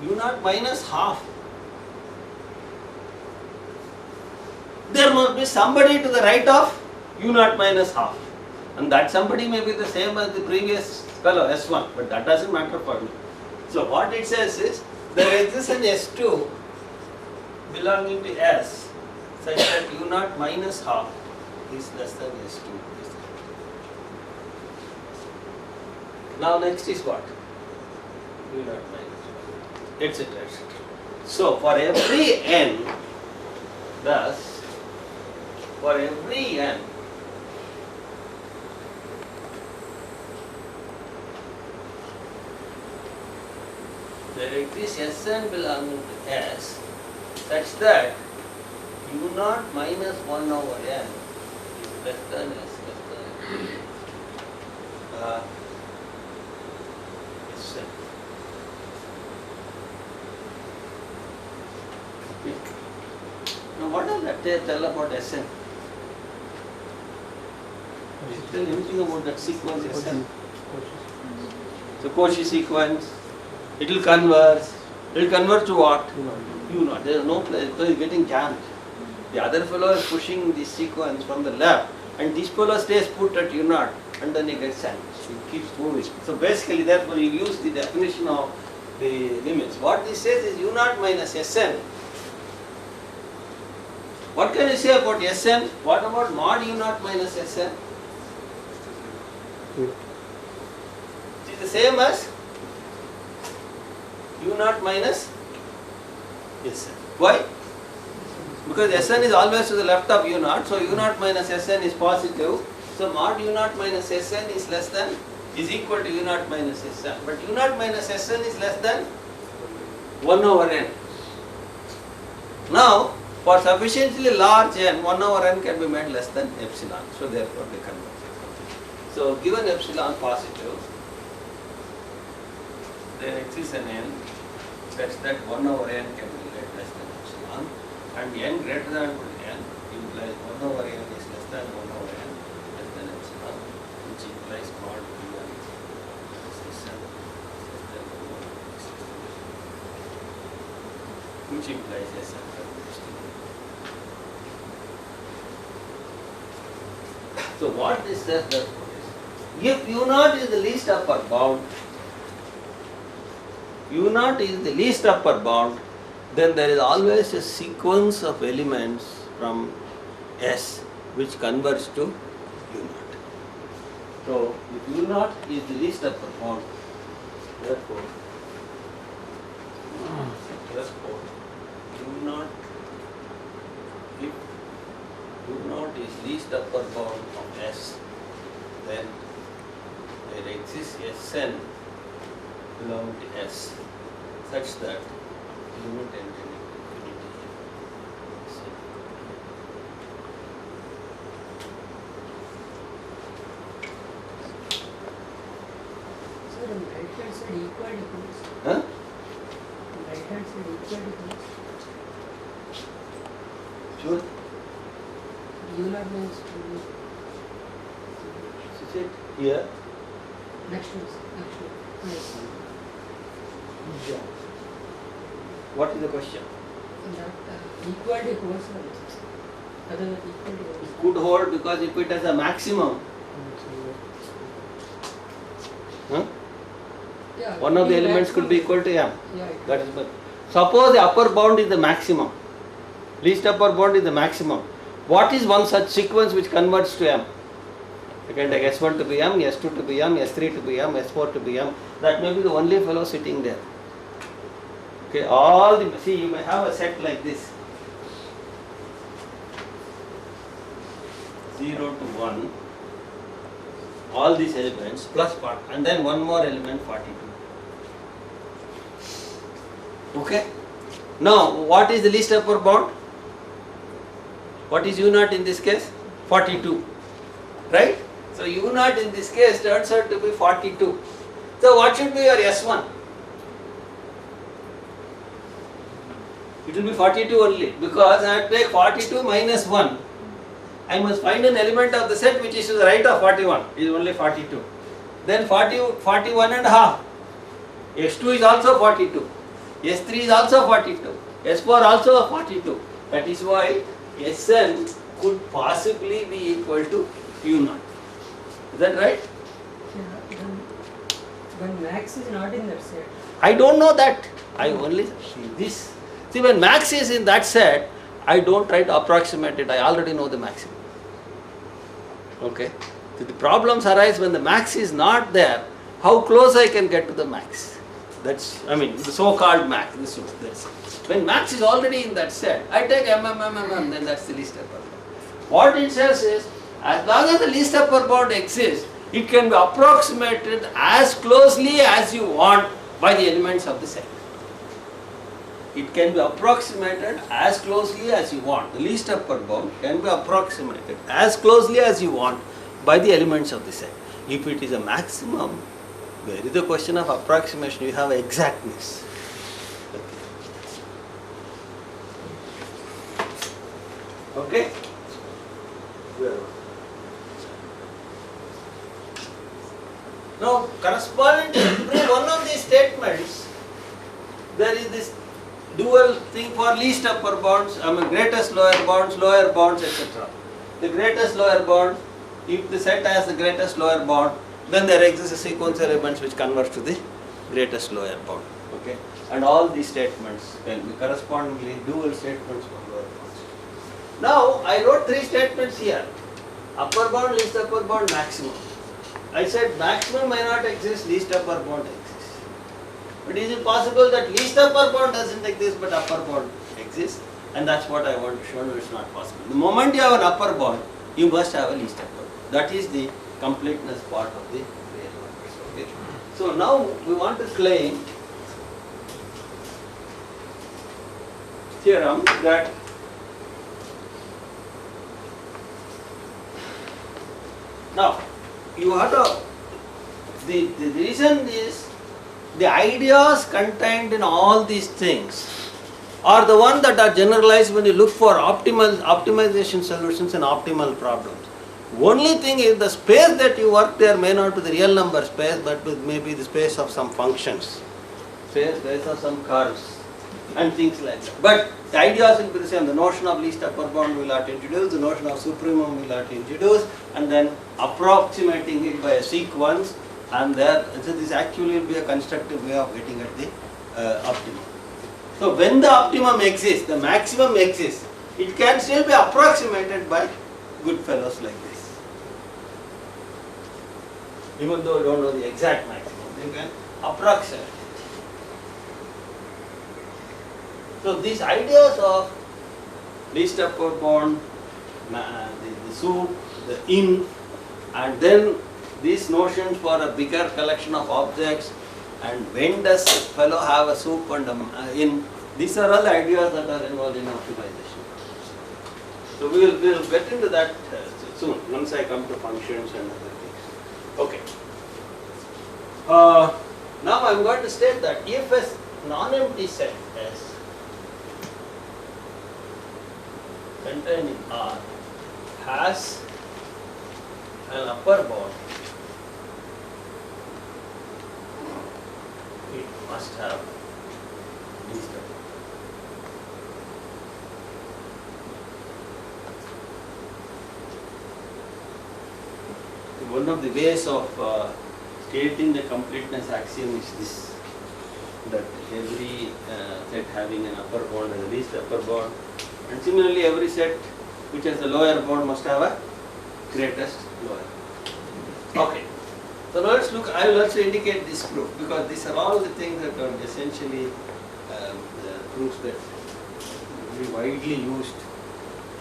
U naught minus half. There must be somebody to the right of U naught minus half, and that somebody may be the same as the previous fellow S1, but that doesn't matter for me. So what it says is there exists an S2 belonging to S such that U naught minus half is less than S2. Now next is what? U naught minus 1, etc. etc. So for every n, thus for every n, there exists Sn belonging to S such that u0 minus 1 over n is less than S less than Sn. Now what does that tell about Sn? Does it tell anything about that sequence Sn? So Cauchy sequence, it will converge. It will converge to what? U0. There is no place, so it's getting jammed. The other fellow is pushing this sequence from the left, and this fellow stays put at U0, and then he gets sandwiched. It keeps moving. So basically, therefore, you use the definition of the limits. What this says is U0 minus Sn. What can you say about Sn? What about mod U0 minus Sn? It is the same as U0 minus Sn. Why? Because Sn is always to the left of U0, so U0 minus Sn is positive. So mod U0 minus Sn is less than, is equal to U0 minus Sn. But U0 minus Sn is less than 1 over n. Now, for sufficiently large n, 1 over n can be made less than epsilon. So therefore they converge. So given epsilon positive, there exists an n such that 1 over n can be made less than epsilon, and n greater than n implies 1 over n is less than 1 over n less than epsilon, which implies mod u1 is less than 1 over n, which implies Sn. So what this says that if u0 is the least upper bound, u0 is the least upper bound, then there is always a sequence of elements from S which converge to u0. So if u0 is the least upper bound, therefore u0, if u0 is least upper bound of S, then there exists Sn belonging to S such that limit n to infinity. So the right hand side equal difference. Huh? Right hand side equal difference. Sure. U0 means Is it here? next one. Yes. Yeah. What is the question? That equality holds other than equality holds. It could hold because if it has a maximum, huh? Yeah, One of the it is elements could be maximum. equal to m. Yeah, it That is but suppose the upper bound is the maximum. Least upper bound is the maximum. What is one such sequence which converts to m? You can take S1 to be m, S2 to be m, S3 to be m, S4 to be m. That may be the only fellow sitting there. Okay, all the, see, you may have a set like this. 0 to 1, all these elements plus part, and then one more element 42. Okay? Now, what is the least upper bound? What is u0 in this case? 42. Right? So, u0 in this case turns out to be 42. So, what should be your S1? It will be 42 only because I have to take 42 minus 1. I must find an element of the set which is to the right of 41. It is only 42. Then 41 and a half. S2 is also 42. S3 is also 42. S4 also 42. That is why Sn could possibly be equal to u0. Is that right? Yeah, when max is not in that set. I don't know that. I only see this. See, when max is in that set, I don't try to approximate it. I already know the maximum. Okay? So the problems arise when the max is not there. How close I can get to the max? That's, I mean, the so-called max. When max is already in that set, I take then that's the least upper bound. What it says is, as long as the least upper bound exists, it can be approximated as closely as you want by the elements of the set. It can be approximated as closely as you want. The least upper bound can be approximated as closely as you want by the elements of the set. If it is a maximum, where is the question of approximation? You have exactness. Okay? Now, corresponding to every one of these statements, there is this dual thing for least upper bounds, greatest lower bounds, etc. The greatest lower bound, if the set has the greatest lower bound, then there exists a sequence of elements which converge to the greatest lower bound. Okay? And all these statements can be correspondingly dual statements for lower bounds. Now, I wrote three statements here. Upper bound, least upper bound, maximum. I said maximum may not exist, least upper bound exists. But is it possible that least upper bound doesn't exist but upper bound exists? And that's what I want to show you, it's not possible. The moment you have an upper bound, you must have a least upper bound. That is the completeness part of the real numbers. Okay. So now we want to claim theorem that now you have to, the reason is the ideas contained in all these things are the ones that are generalized when you look for optimization solutions and optimal problems. Only thing is the space that you work there may not be the real number space, but maybe the space of some functions, space of some curves and things like that. But the ideas will be the same. The notion of least upper bound we will have to introduce, the notion of supremum we will have to introduce, and then approximating it by a sequence, and there, so this actually will be a constructive way of getting at the optimum. So when the optimum exists, the maximum exists, it can still be approximated by good fellows like this. Even though you don't know the exact maximum, you can approximate. So these ideas of least upper bound, the sup, the in, and then these notions for a bigger collection of objects, and when does a fellow have a sup and in, these are all the ideas that are involved in optimization. So we will get into that soon, once I come to functions and other things. Okay. Now I am going to state that if a non-empty set S containing R has an upper bound, it must have least upper bound. One of the ways of stating the completeness axiom is this, that every set having an upper bound and a least upper bound, and similarly every set which has a lower bound must have a greatest lower. Okay. So now let's look, I will also indicate this proof, because these are all the things that are essentially proofs that are very widely used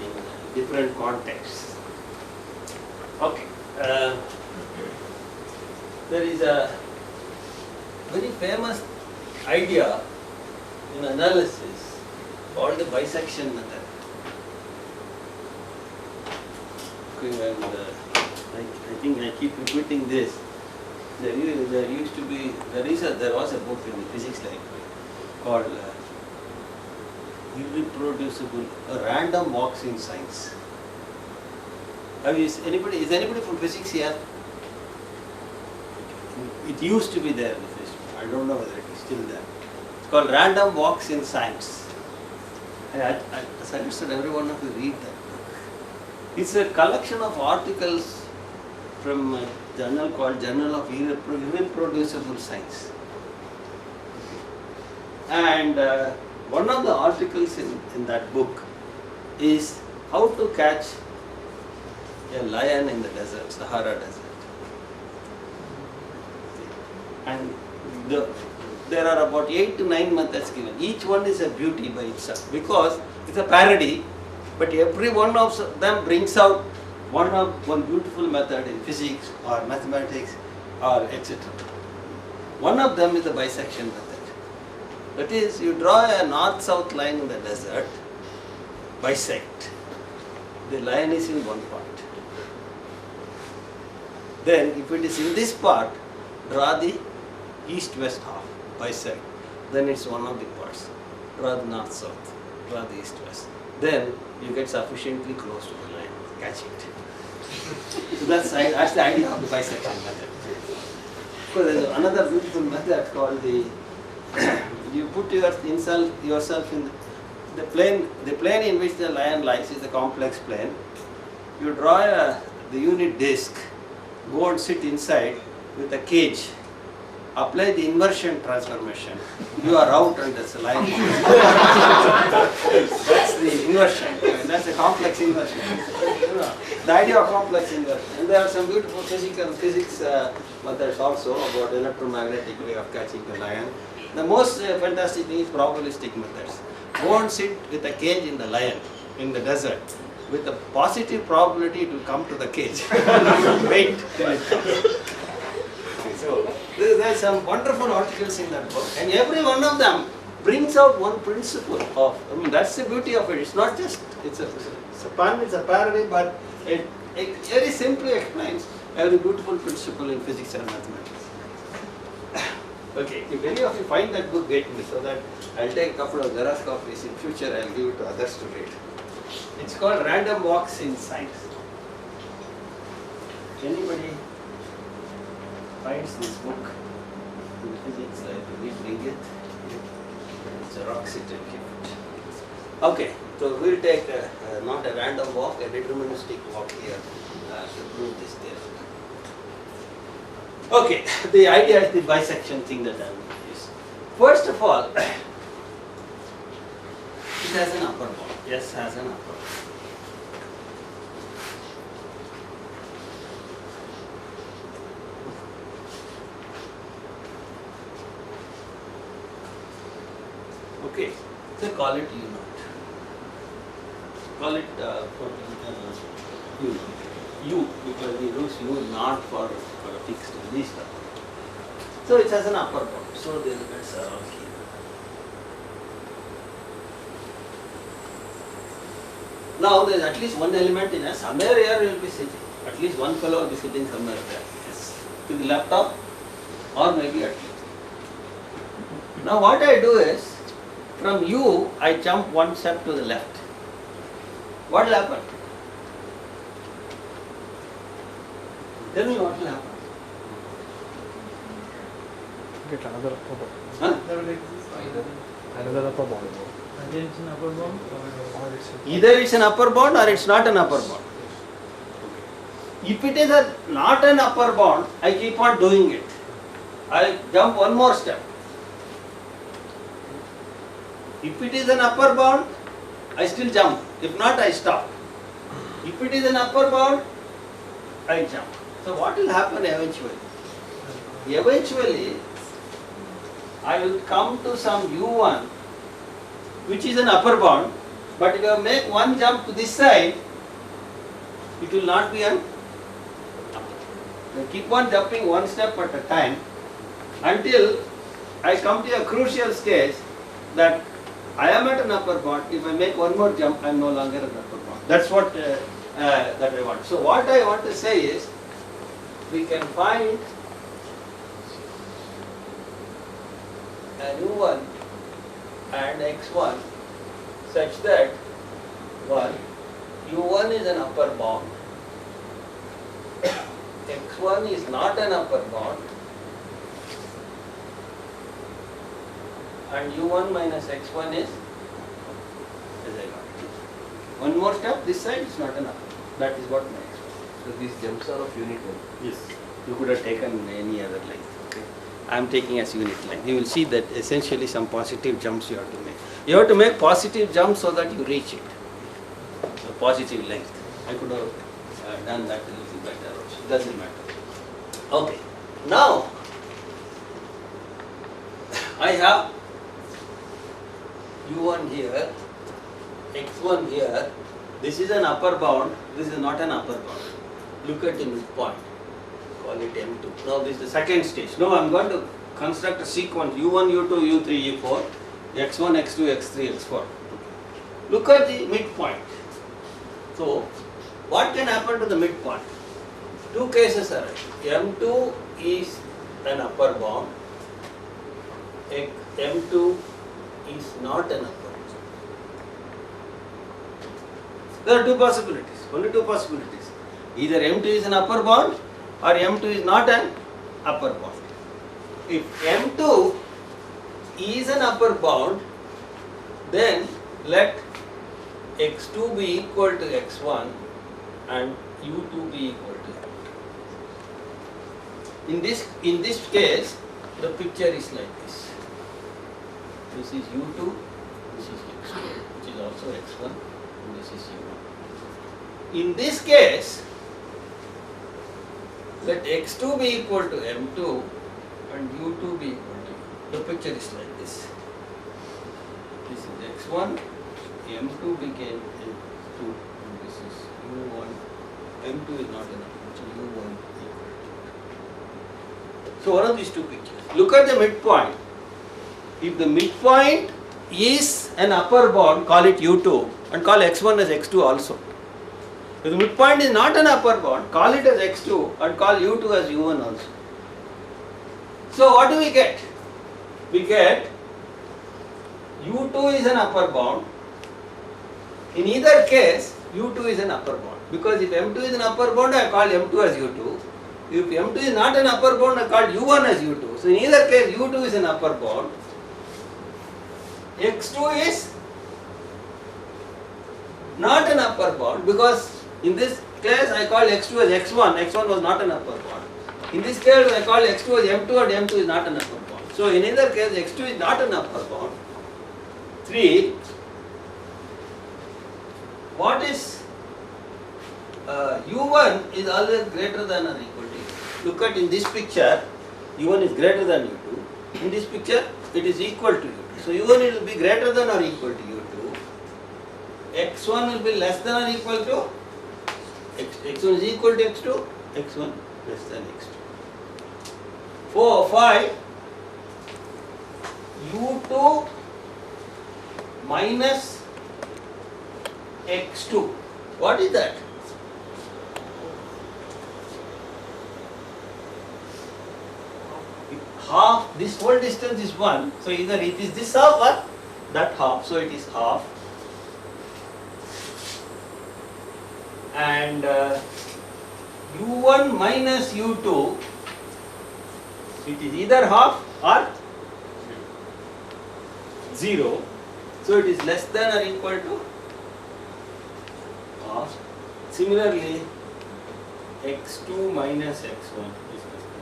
in different contexts. Okay. There is a very famous idea in analysis called the bisection method. Okay, and I think I keep repeating this. There was a book in the physics library called Irreproducible, a random walks in science. Is anybody from physics here? It used to be there in the physics. I don't know whether it is still there. It's called Random Walks in Science. I suggested every one of you read that book. It's a collection of articles from a journal called Journal of Irreproducible Science. And one of the articles in that book is how to catch a lion in the desert, Sahara Desert. And there are about 8 to 9 methods given. Each one is a beauty by itself, because it's a parody, But every one of them brings out one beautiful method in physics or mathematics or etc. One of them is the bisection method. That is, you draw a north-south line in the desert, bisect. The line is in one part. Then, if it is in this part, draw the east-west half, bisect. Then it's one of the parts. Draw the north-south, draw the east-west. Then you get sufficiently close to the line, catch it. So that's the idea of the bisection method. So there is another beautiful method called the you put yourself in the plane. The plane in which the line lies is a complex plane. You draw the unit disk, go and sit inside with a cage. Apply the inversion transformation. You are out and that's a line. That's the inversion. And that's a complex inversion. You know, the idea of complex inversion. And there are some beautiful physics methods also about electromagnetic way of catching the lion. The most fantastic thing is probabilistic methods. Go and sit with a cage in the lion in the desert with a positive probability to come to the cage. Wait till it comes. So there are some wonderful articles in that book, and every one of them brings out one principle of. I mean, that's the beauty of it. It's not just it's a pun, it's a parody, but it very simply explains every beautiful principle in physics and mathematics. Okay, if any of you find that book, get me so that I'll take a couple of Xerox copies in future. I'll give it to others to read. It's called Random Walks in Science. Anybody finds this book in physics library, bring it. Xerox it and keep it. Okay, so we'll take not a random walk, a deterministic walk here to prove this theorem. Okay, the idea is the bisection thing that I will use. First of all, it has an upper bound. Yes, has an upper bound. Okay, so call it U naught. Call it U naught. U, because we use U naught for a fixed G star. So it has an upper bound. So the elements are all here. Now there is at least one element in a somewhere here will be sitting. At least one fellow will be sitting somewhere there. Yes. To the laptop or maybe at least. Now what I do is, from U, I jump one step to the left. What will happen? Tell me what will happen. Get another upper bound. Huh? Another upper bound. Either it's an upper bound or it's not an upper bound. If it is not an upper bound, I keep on doing it. I jump one more step. If it is an upper bound, I still jump. If not, I stop. If it is an upper bound, I jump. So what will happen eventually? Eventually, I will come to some U1, which is an upper bound, but if I make one jump to this side, it will not be an upper. I keep on jumping one step at a time until I come to a crucial stage that I am at an upper bound. If I make one more jump, I am no longer an upper bound. That's what that I want. So what I want to say is, we can find a U1 and x1 such that one U1 is an upper bound, x1 is not an upper bound, and U1 minus x1 is as I got it. One more step, this side is not an upper. That is what my x1. So these jumps are of unit one. Yes. You could have taken any other line. Okay. I am taking as unit line. You will see that essentially some positive jumps you have to make. You have to make positive jumps so that you reach it. A positive length. I could have done that a little better also. Doesn't matter. Okay. Now, I have U1 here, x1 here, This is an upper bound, this is not an upper bound. Look at the midpoint, call it M2. Now this is the second stage. Now I am going to construct a sequence U1, U2, U3, U4, X1, X2, X3, X4. Look at the midpoint. So what can happen to the midpoint? Two cases are right. M2 is an upper bound, M2 is not an upper bound. There are two possibilities, only two possibilities. Either M2 is an upper bound or M2 is not an upper bound. If M2 is an upper bound, then let X2 be equal to X1 and U2 be equal to U2. In this case, the picture is like this. This is U2, this is X2, which is also X1, and this is U1. In this case, let X2 be equal to M2 and U2 be equal to U. The picture is like this. This is X1, M2 became M2, and this is U1. M2 is not enough, so U1 equal to. So one of these two pictures. Look at the midpoint. If the midpoint is an upper bound, call it U2 and call X1 as X2 also. If the midpoint is not an upper bound, call it as X2 and call U2 as U1 also. So what do we get? We get U2 is an upper bound. In either case, U2 is an upper bound. Because if M2 is an upper bound, I call M2 as U2. If M2 is not an upper bound, I call U1 as U2. So in either case, U2 is an upper bound. X2 is not an upper bound because in this case I call X2 as X1. X1 was not an upper bound. In this case I call X2 as M2 and M2 is not an upper bound. So in either case X2 is not an upper bound. 3. What is U1 is always greater than or equal to U2. Look at in this picture, U1 is greater than U2. In this picture, it is equal to U2. So U1 will be greater than or equal to U2. X1 will be less than or equal to X1 is equal to X2. X1 less than X2. 4, 5. U2 minus X2. What is that? Half, this whole distance is 1, so either it is this half or that half, so it is half. And U1 minus U2, it is either half or 0, so it is less than or equal to half. Similarly, X2 minus X1 is less than.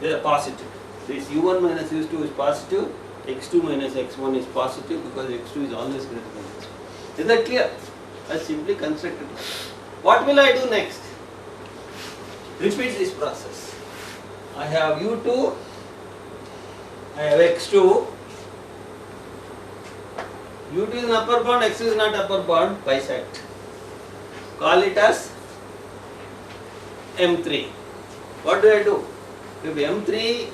They are positive. This U1 minus U2 is positive, X2 minus X1 is positive because X2 is always greater than X1. Is that clear? I simply constructed it. What will I do next? Repeat this process. I have U2, I have X2. U2 is an upper bound, X2 is not upper bound, bisect. Call it as M3. What do I do? If M3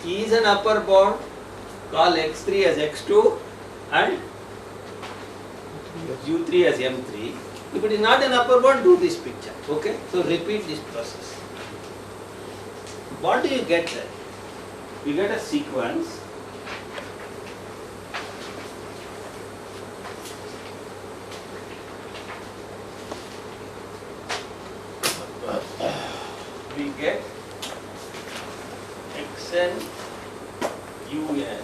is an upper bound, call X3 as X2 and U3 as M3. If it is not an upper bound, do this picture. Okay? So repeat this process. What do you get there? You get a sequence. We get Xn Un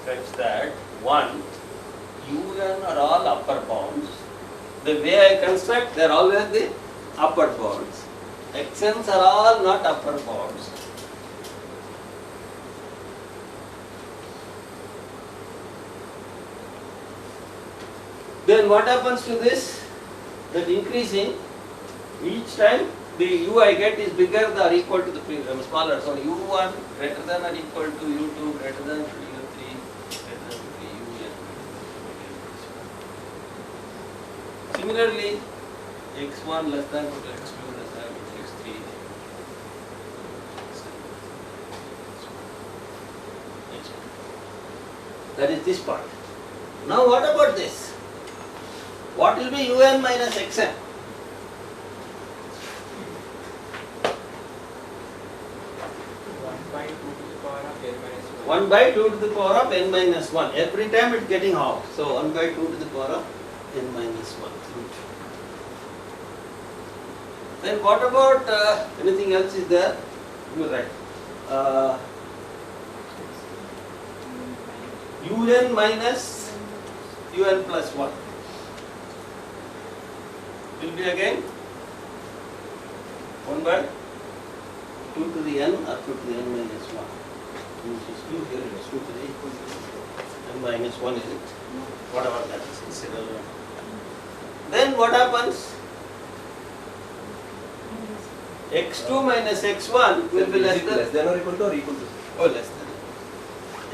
such that 1 Un are all upper bounds. The way I construct, they are always the upper bounds. Xn's are all not upper bounds. Then what happens to this? That increasing each time the U I get is bigger or equal to the smaller. So U1 greater than or equal to U2 greater than U3 greater than U n. Similarly, x1 less than equal to x2 less than equal to x3. That is this part. Now what about this? What will be un minus xn? 1 by 2 to the power of n minus 1. Every time it's getting half. So 1 by 2 to the power of n minus 1. Then what about anything else is there? You write. Un minus un plus 1 will be again 1 by 2 to the n or 2 to the n minus 1. Which is 2 here, it is 2 to the equal to n minus 1 is it? Whatever that is, it's irrelevant. Then what happens? x2 minus x1 will be less than or equal to oh less than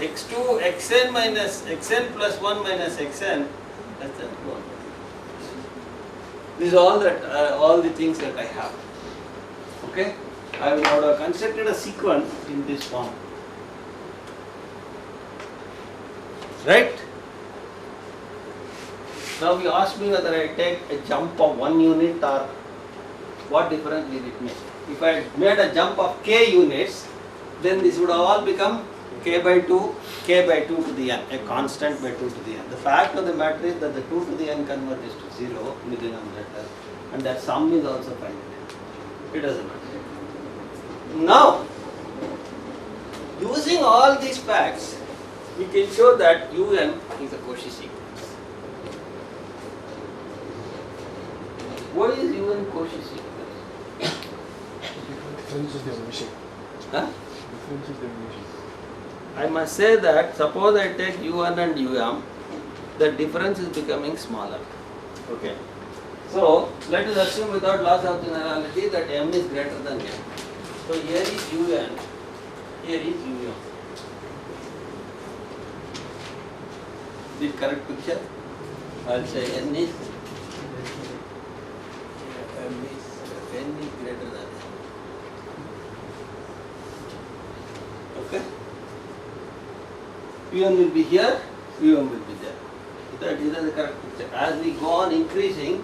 x2 xn minus xn plus 1 minus xn less than 1. These are all the things that I have. Okay, I would have constructed a sequence in this form. Right? Now you ask me whether I take a jump of 1 unit or what difference will it make? If I made a jump of k units, then this would all become k by 2 to the n, a constant by 2 to the n. The fact of the matter is that the 2 to the n converges to 0 in the denominator, and that sum is also finite. It doesn't matter. Now, using all these facts, we can show that un is a Cauchy sequence. What is un Cauchy sequence? Differential definition. Huh? Differential definition. I must say that suppose I take un and um, the difference is becoming smaller. Okay. So let us assume without loss of generality that m is greater than n. So here is un, here is um. The correct picture? I will say n is greater than n. Okay? un will be here, will be there. That is the correct picture. As we go on increasing,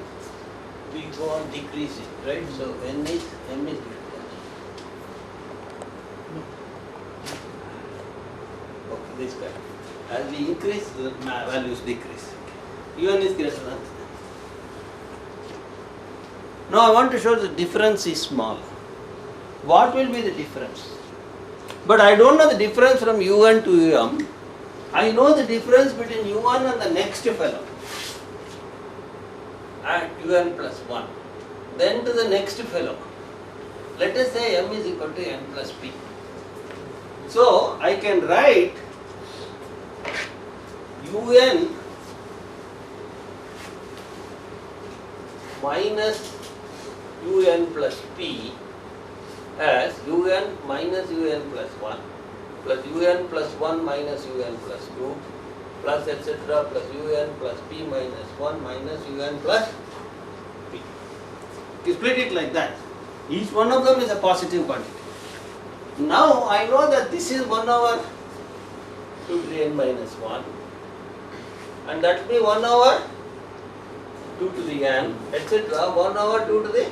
we go on decreasing, right? So m is greater than n. Okay, this guy. As we increase, the values decrease. un is greater than n. Now I want to show the difference is small. What will be the difference? But I don't know the difference from un to um. I know the difference between u1 and the next fellow at un plus 1. Then to the next fellow. Let us say m is equal to n plus p. So I can write un minus un plus p as un minus un plus 1 plus un plus 1 minus un plus 2 plus etc. plus un plus p minus 1 minus un plus p. You split it like that. Each one of them is a positive quantity. Now I know that this is 1 over 2 to the n minus 1 and that will be 1 over 2 to the n etc. 1 over 2 to the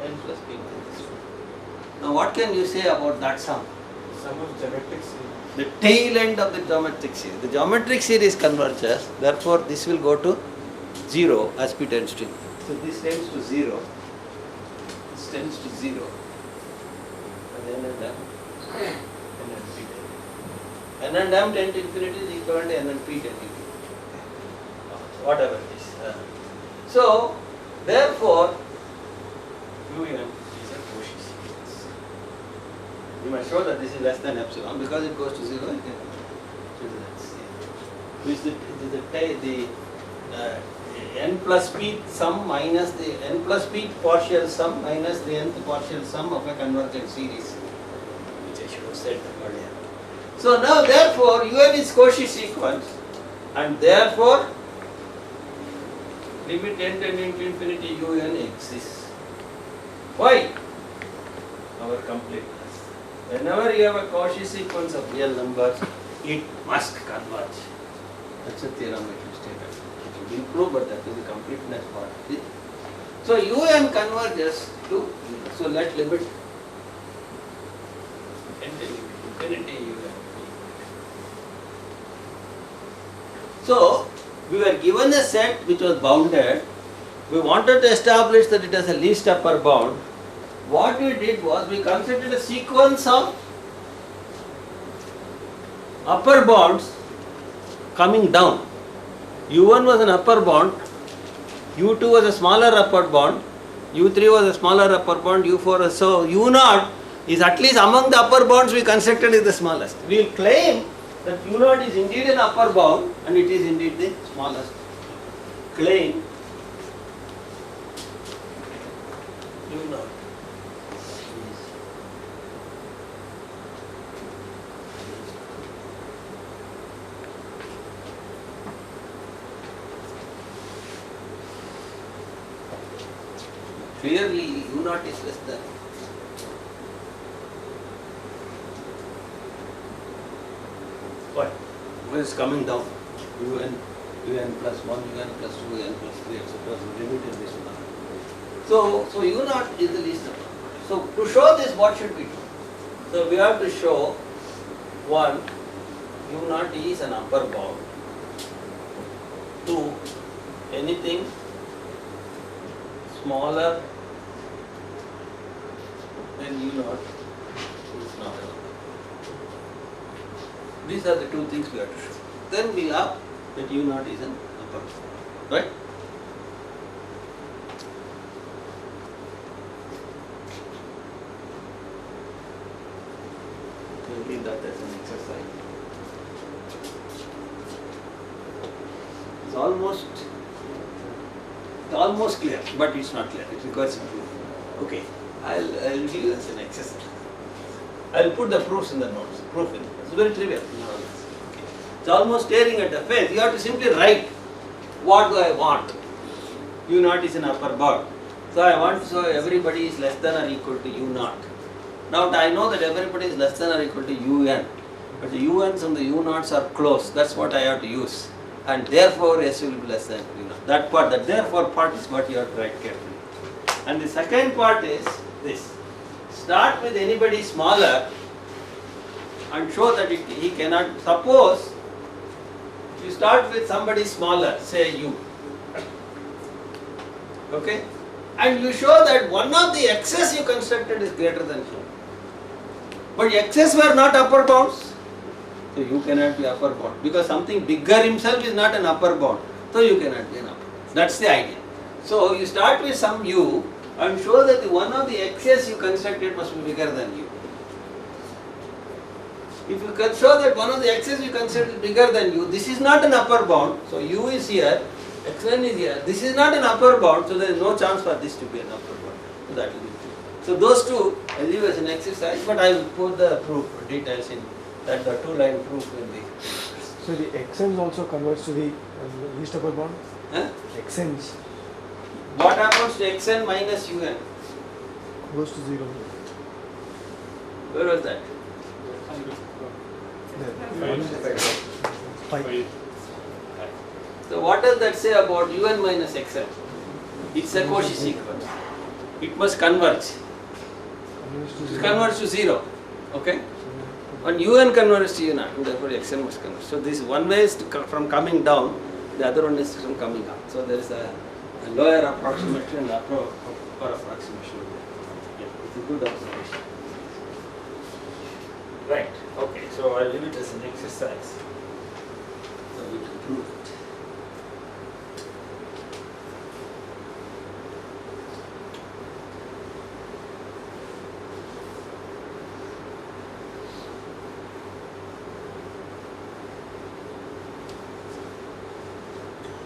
n plus p minus 1. Now what can you say about that sum? Sum of geometric series. The tail end of the geometric series. The geometric series converges, therefore this will go to 0 as p tends to. So this tends to 0. This tends to 0. And then and m. And then p tend to. N and m tend to infinity is equivalent to n and p tend to infinity. Whatever it is. So therefore un is a Cauchy sequence. You must show that this is less than epsilon because it goes to 0. You can do that. Which the n plus p sum minus the n plus p partial sum minus the nth partial sum of a convergent series, which I should have said earlier. So now therefore un is Cauchy sequence and therefore limit n tending to infinity un exists. Why? Our completeness. Whenever you have a Cauchy sequence of real numbers, it must converge. That's a theorem which we stated. It will improve, but that is the completeness part. So un converges to un. So let limit n tending to infinity un. So we were given a set which was bounded. We wanted to establish that it has a least upper bound. What we did was we considered a sequence of upper bounds coming down. U1 was an upper bound, U2 was a smaller upper bound, U3 was a smaller upper bound, U4 was, so U0 is at least among the upper bounds we constructed is the smallest. We will claim that U0 is indeed an upper bound and it is indeed the smallest. Claim U0 is clearly U0 is less than. What? When it's coming down, un plus 1, un plus 2, un plus 3, etc. So limit in this one. So U0 is the least number. So to show this, what should we do? So we have to show one, U0 is an upper bound. 2, anything smaller than U0 is not an upper. These are the two things we have to show. Then we have that U0 is an upper bound, right? We'll leave that as an exercise. It's almost clear, but it's not clear. It requires some proof. Okay, I'll give you as an exercise. I'll put the proofs in the notes. Proof in it. It's very trivial. Okay. It's almost staring at the face. You have to simply write. What do I want? U0 is an upper bound. So I want to show everybody is less than or equal to U0. Now I know that everybody is less than or equal to UN. But the UNs and the U0s are close. That's what I have to use. And therefore S will be less than U0. That part, that therefore part is what you have to write carefully. And the second part is this. Start with anybody smaller and show that he cannot. Suppose you start with somebody smaller, say U. Okay? And you show that one of the x's you constructed is greater than U. But x's were not upper bounds. So U cannot be upper bound because something bigger himself is not an upper bound. So U cannot be an upper bound. That's the idea. So you start with some U and show that one of the x's you constructed must be bigger than U. If you can show that one of the x's you constructed is bigger than U, this is not an upper bound. So U is here, xn is here. This is not an upper bound, so there is no chance for this to be an upper bound. So that will be true. So those two I leave as an exercise, but I will put the proof details in that the two-line proof will be. So the xn's also converts to the least upper bound? Huh? Xn's What happens to xn minus un? goes to 0. Where was that? There. 5. So what does that say about un minus xn? It's a Cauchy sequence. It must converge. It converges to 0. Okay? And un converges to u0, and therefore xn must converge. So this one way is from coming down, the other one is from coming up. So there is a lower approximation and upper approximation. Yeah, it's a good observation. Right. Okay. So I'll leave it as an exercise. So we can prove it.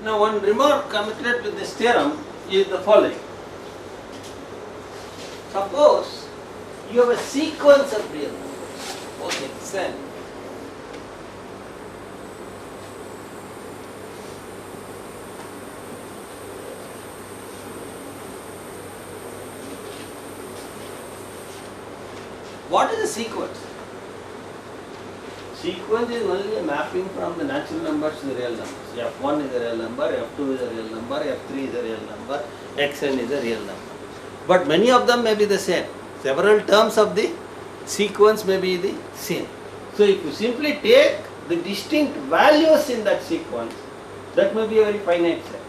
Now one remark connected with this theorem is the following. Suppose you have a sequence of real numbers, okay, xn. What is a sequence? Sequence is only a mapping from the natural numbers to the real numbers. F1 is a real number, F2 is a real number, F3 is a real number, Xn is a real number. But many of them may be the same. Several terms of the sequence may be the same. So if you simply take the distinct values in that sequence, that may be a very finite set.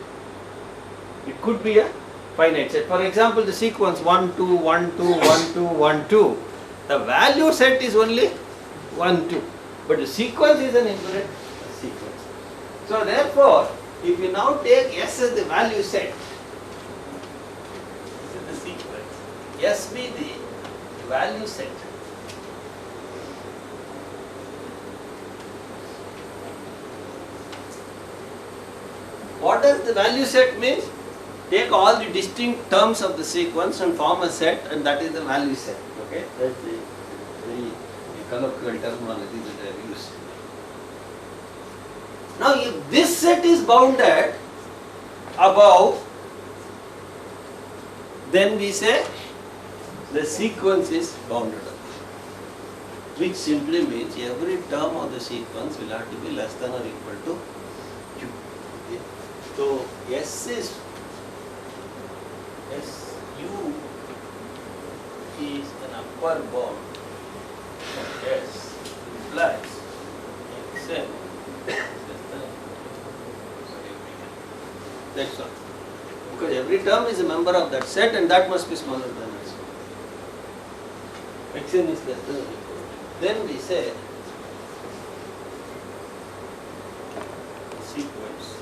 It could be a finite set. For example, the sequence 1, 2, 1, 2, 1, 2, 1, 2. The value set is only 1, 2. But the sequence is an infinite sequence. So therefore, if you now take S as the value set, this is the sequence, S be the value set. What does the value set mean? Take all the distinct terms of the sequence and form a set, and that is the value set. Okay, that's the very colloquial terminology that I have used. Now, if this set is bounded above, then we say the sequence is bounded above, which simply means every term of the sequence will have to be less than or equal to Q. Okay? So, SU is an upper bound of S implies Xn. That's all. Because every term is a member of that set and that must be smaller than S. Xn is less than or equal to. Then we say sequence.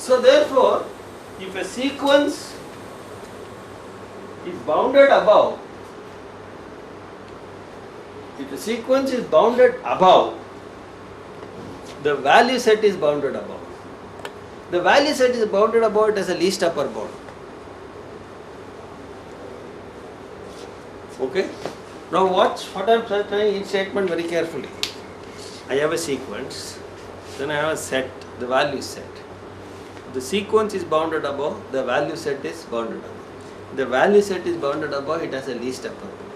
So therefore, if a sequence is bounded above, the value set is bounded above. The value set is bounded above, it has a least upper bound. Okay? Now watch what I am trying each statement very carefully. I have a sequence, then I have a set, the value set. The sequence is bounded above, the value set is bounded above. The value set is bounded above, it has a least upper bound.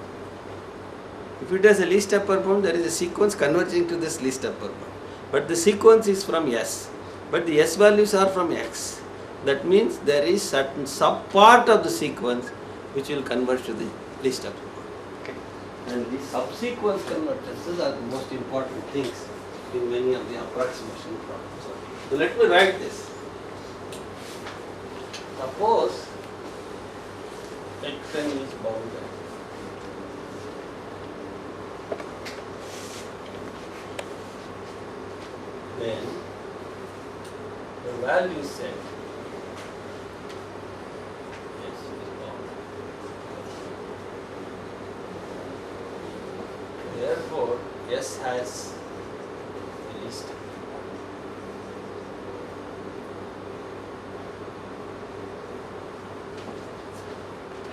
If it has a least upper bound, there is a sequence converging to this least upper bound. But the sequence is from S, but the S values are from X. That means there is certain sub-part of the sequence which will converge to the least upper bound. Okay. And these subsequence convergences are the most important things in many of the approximation problems. So let me write this. Suppose Xn is bounded. Then the value set S is bounded. Therefore, S has a least.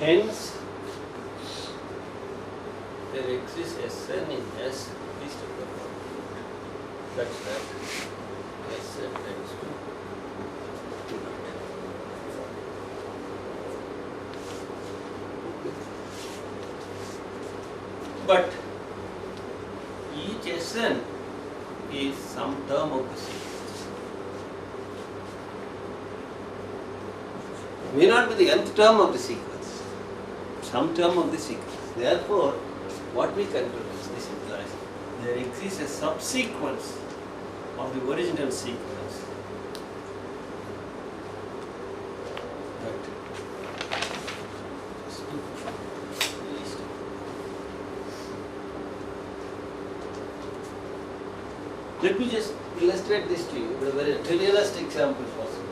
Hence, there exists Sn in S least upper bound. Such that Sn tends to 2. But each Sn is some term of the sequence. May not be the nth term of the sequence, some term of the sequence. Therefore, what we conclude is this implies there exists a subsequence of the original sequence Let me just illustrate this to you with a very trivialist example possible.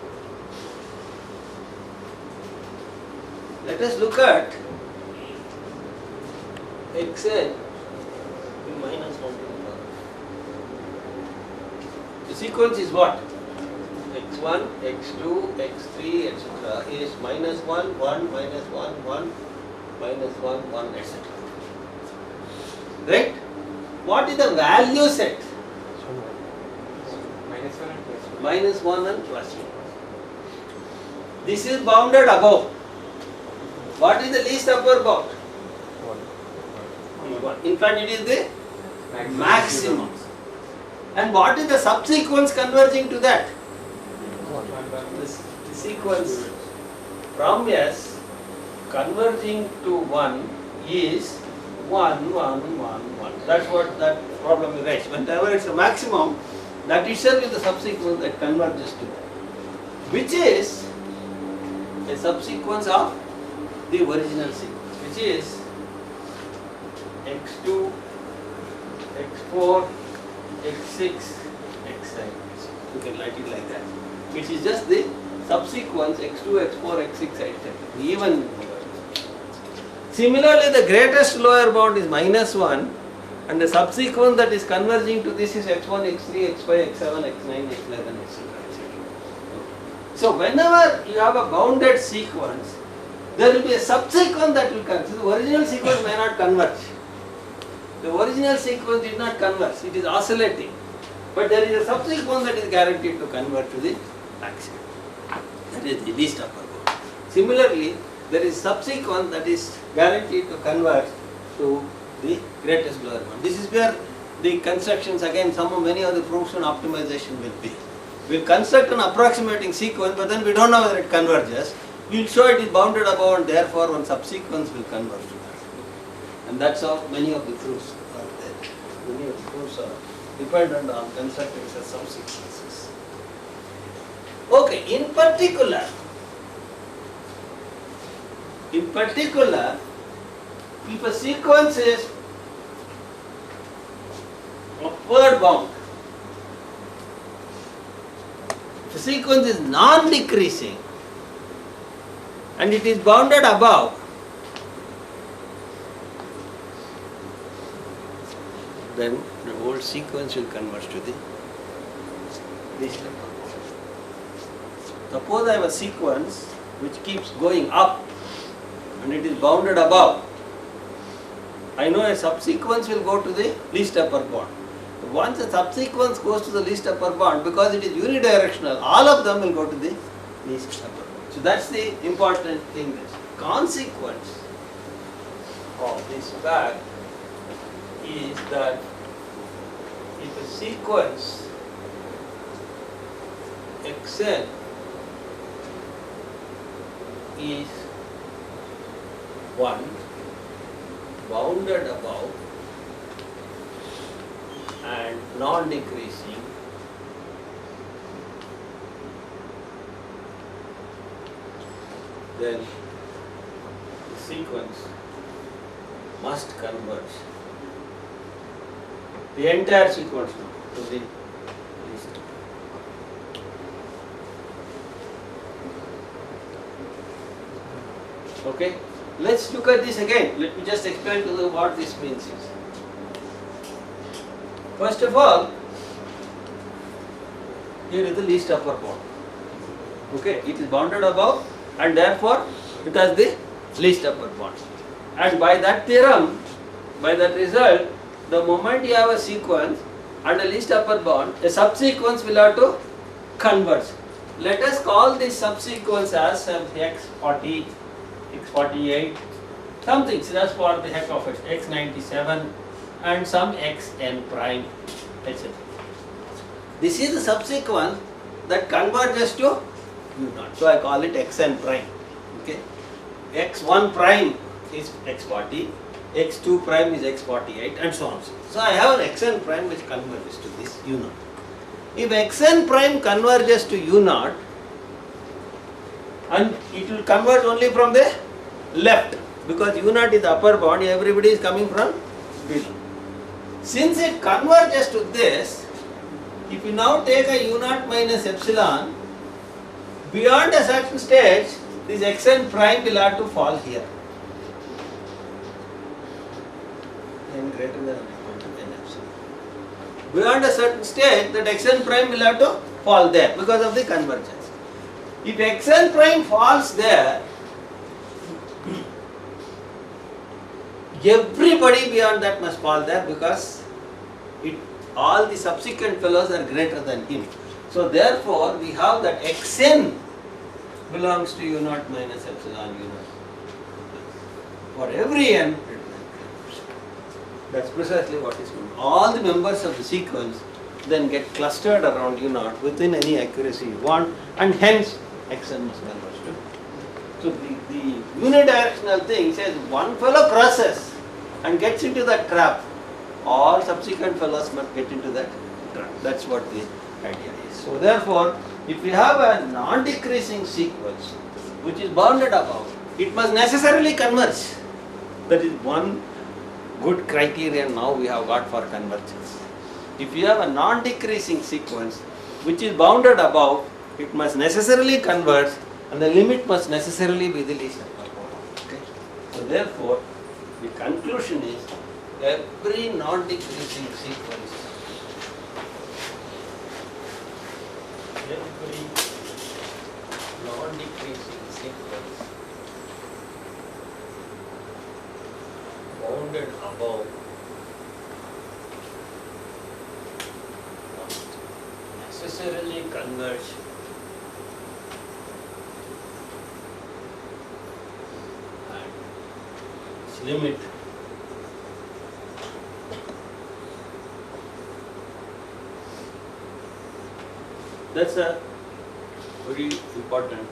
Let us look at Xn minus 1 to the power. The sequence is what? X1, X2, X3, etc. is minus 1, 1, minus 1, 1, minus 1, 1, etc. Right? What is the value set? minus 1 and plus 1. This is bounded above. What is the least upper bound? 1. In fact, it is the maximum. And what is the subsequence converging to that? The sequence from S converging to 1 is 1, 1, 1, 1. That's what that problem is raised. Whenever it's a maximum, that itself is the subsequence that converges to that, which is a subsequence of the original sequence, which is x2, x4, x6, x7. You can write it like that. Which is just the subsequence x2, x4, x6, etc. Even similarly, the greatest lower bound is minus 1, and the subsequence that is converging to this is x1, x3, x5, x7, x9, x11, etc. So whenever you have a bounded sequence, there will be a subsequence that will converge. The original sequence may not converge. The original sequence did not converge, it is oscillating. But there is a subsequence that is guaranteed to converge to the maximum. That is the least upper bound. Similarly, there is subsequence that is guaranteed to converge to the greatest lower bound. This is where the constructions, again, many of the proofs on optimization will be. We will construct an approximating sequence, but then we don't know whether it converges. We will show it is bounded above, and therefore one subsequence will converge to that. And that's how many of the proofs are there. Many of the proofs are dependent on constructing such subsequences. Okay, in particular, if a sequence is upward bound, if a sequence is non-decreasing and it is bounded above, then the whole sequence will converge to the least upper bound. Suppose I have a sequence which keeps going up and it is bounded above. I know a subsequence will go to the least upper bound. Once a subsequence goes to the least upper bound, because it is unidirectional, all of them will go to the least upper bound. So that's the important thing. This consequence of this fact is that if a sequence xn is 1 bounded above and non-decreasing, then the sequence must converge. The entire sequence to the least. Okay, let's look at this again. Let me just explain to you what this means. First of all, here is the least upper bound. Okay, it is bounded above and therefore it has the least upper bound. And by that theorem, by that result, the moment you have a sequence and a least upper bound, a subsequence will have to converge. Let us call this subsequence as x40, x48, something, just for the heck of it, x97 and some xn prime, etc. This is the subsequence that converges to u0. So I call it xn prime. Okay, x1 prime is x40, x2 prime is x48, and so on. So I have an xn prime which converges to this u0. If xn prime converges to u0, and it will converge only from the left, because u0 is the upper bound, everybody is coming from below. Since it converges to this, if you now take a u0 minus epsilon, beyond a certain stage, this xn prime will have to fall here. N greater than or equal to n epsilon. Beyond a certain stage, that xn prime will have to fall there because of the convergence. If xn prime falls there, everybody beyond that must fall there, because all the subsequent fellows are greater than him. So therefore, we have that xn belongs to u naught minus epsilon u naught. For every n, it will converge. That's precisely what is meant. All the members of the sequence then get clustered around u naught within any accuracy you want, and hence xn must converge to. So the unidirectional thing says one fellow crosses and gets into that trap, all subsequent fellows must get into that trap. That's what the idea is. So therefore, if we have a non-decreasing sequence which is bounded above, it must necessarily converge. That is one good criterion now we have got for convergence. If you have a non-decreasing sequence which is bounded above, it must necessarily converge, and the limit must necessarily be the least upper bound. Okay? So therefore, the conclusion is every non-decreasing sequence, bounded above must necessarily converge and its limit that's a very important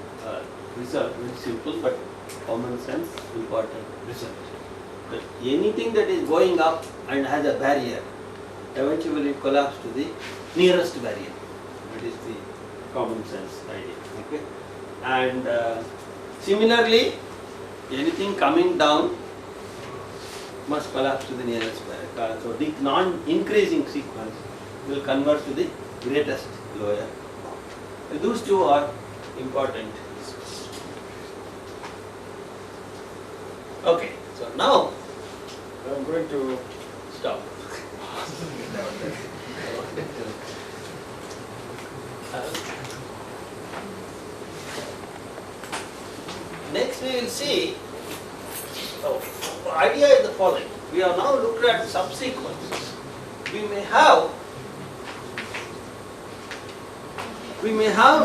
result, very simple but common sense important result. That anything that is going up and has a barrier eventually collapse to the nearest barrier. That is the common sense idea. Okay? And similarly, anything coming down must collapse to the nearest barrier. So the non-increasing sequence will converge to the greatest lower bound. Those two are important. Okay, so now I am going to stop. Next we will see, the idea is the following. We have now looked at subsequences. We may have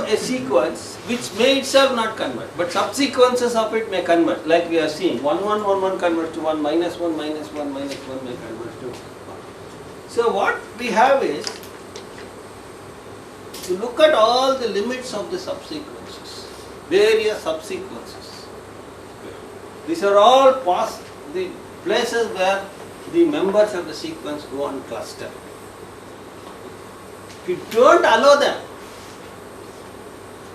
a sequence which may itself not convert, but subsequences of it may convert, like we are seeing 1 1 1 1 converts to 1, minus 1 minus 1 minus 1 may convert to 1. So what we have is to look at all the limits of the subsequences, various subsequences. These are all the places where the members of the sequence go and cluster. If you don't allow them,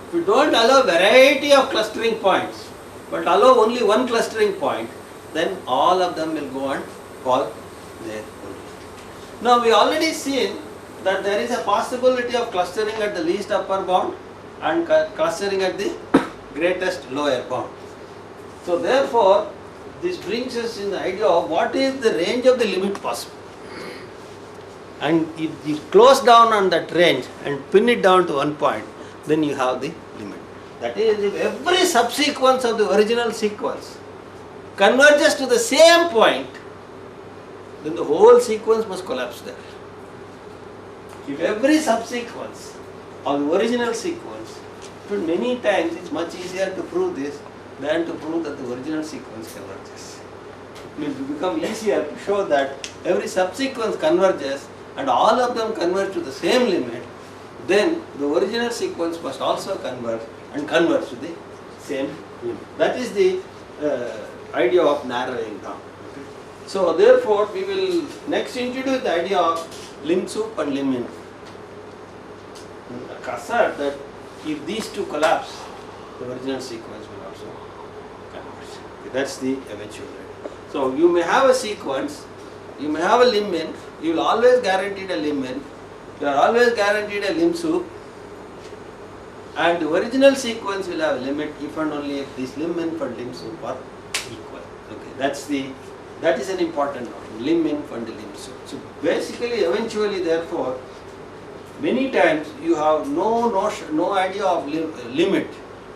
if you don't allow variety of clustering points, but allow only one clustering point, then all of them will go and fall there only. Now we already seen that there is a possibility of clustering at the least upper bound and clustering at the greatest lower bound. So therefore, this brings us in the idea of what is the range of the limit possible. And if you close down on that range and pin it down to one point, then you have the limit. That is, if every subsequence of the original sequence converges to the same point, then the whole sequence must collapse there. If every subsequence of the original sequence, many times it's much easier to prove this than to prove that the original sequence converges. It will become easier to show that every subsequence converges and all of them converge to the same limit, then the original sequence must also converge and converge to the same limit. That is the idea of narrowing down. Okay. So therefore, we will next introduce the idea of lim sup and lim in. Assert that if these two collapse, the original sequence will also converge. Okay, that's the eventual idea. So you may have a sequence, you may have a lim in, you will always guarantee a lim in, you are always guaranteed a lim sup, and the original sequence will have a limit if and only if this lim in and lim sup are equal. Okay, that is an important one, lim in and lim sup. So basically, eventually, therefore, many times you have no idea of limit.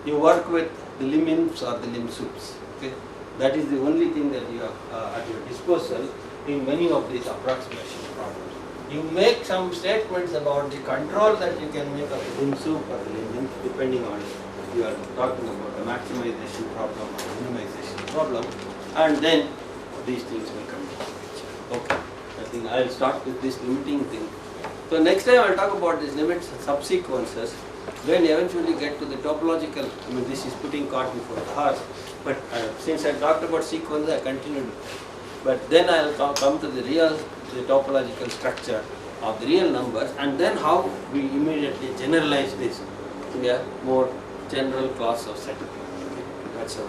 You work with the lim ins or the lim sups. Okay, that is the only thing that you have at your disposal in many of these approximation problems. You make some statements about the control that you can make of a dim soup or a lim depending on you are talking about a maximization problem or a minimization problem, and then these things will come into picture. Okay, I think I will start with this limiting thing. So next time I will talk about these limits and subsequences. When eventually get to the topological, I mean this is putting cart before the horse, but since I talked about sequence I continued. But then I will come to the topological structure of the real numbers, and then how we immediately generalize this to a more general class of set. Okay, that's our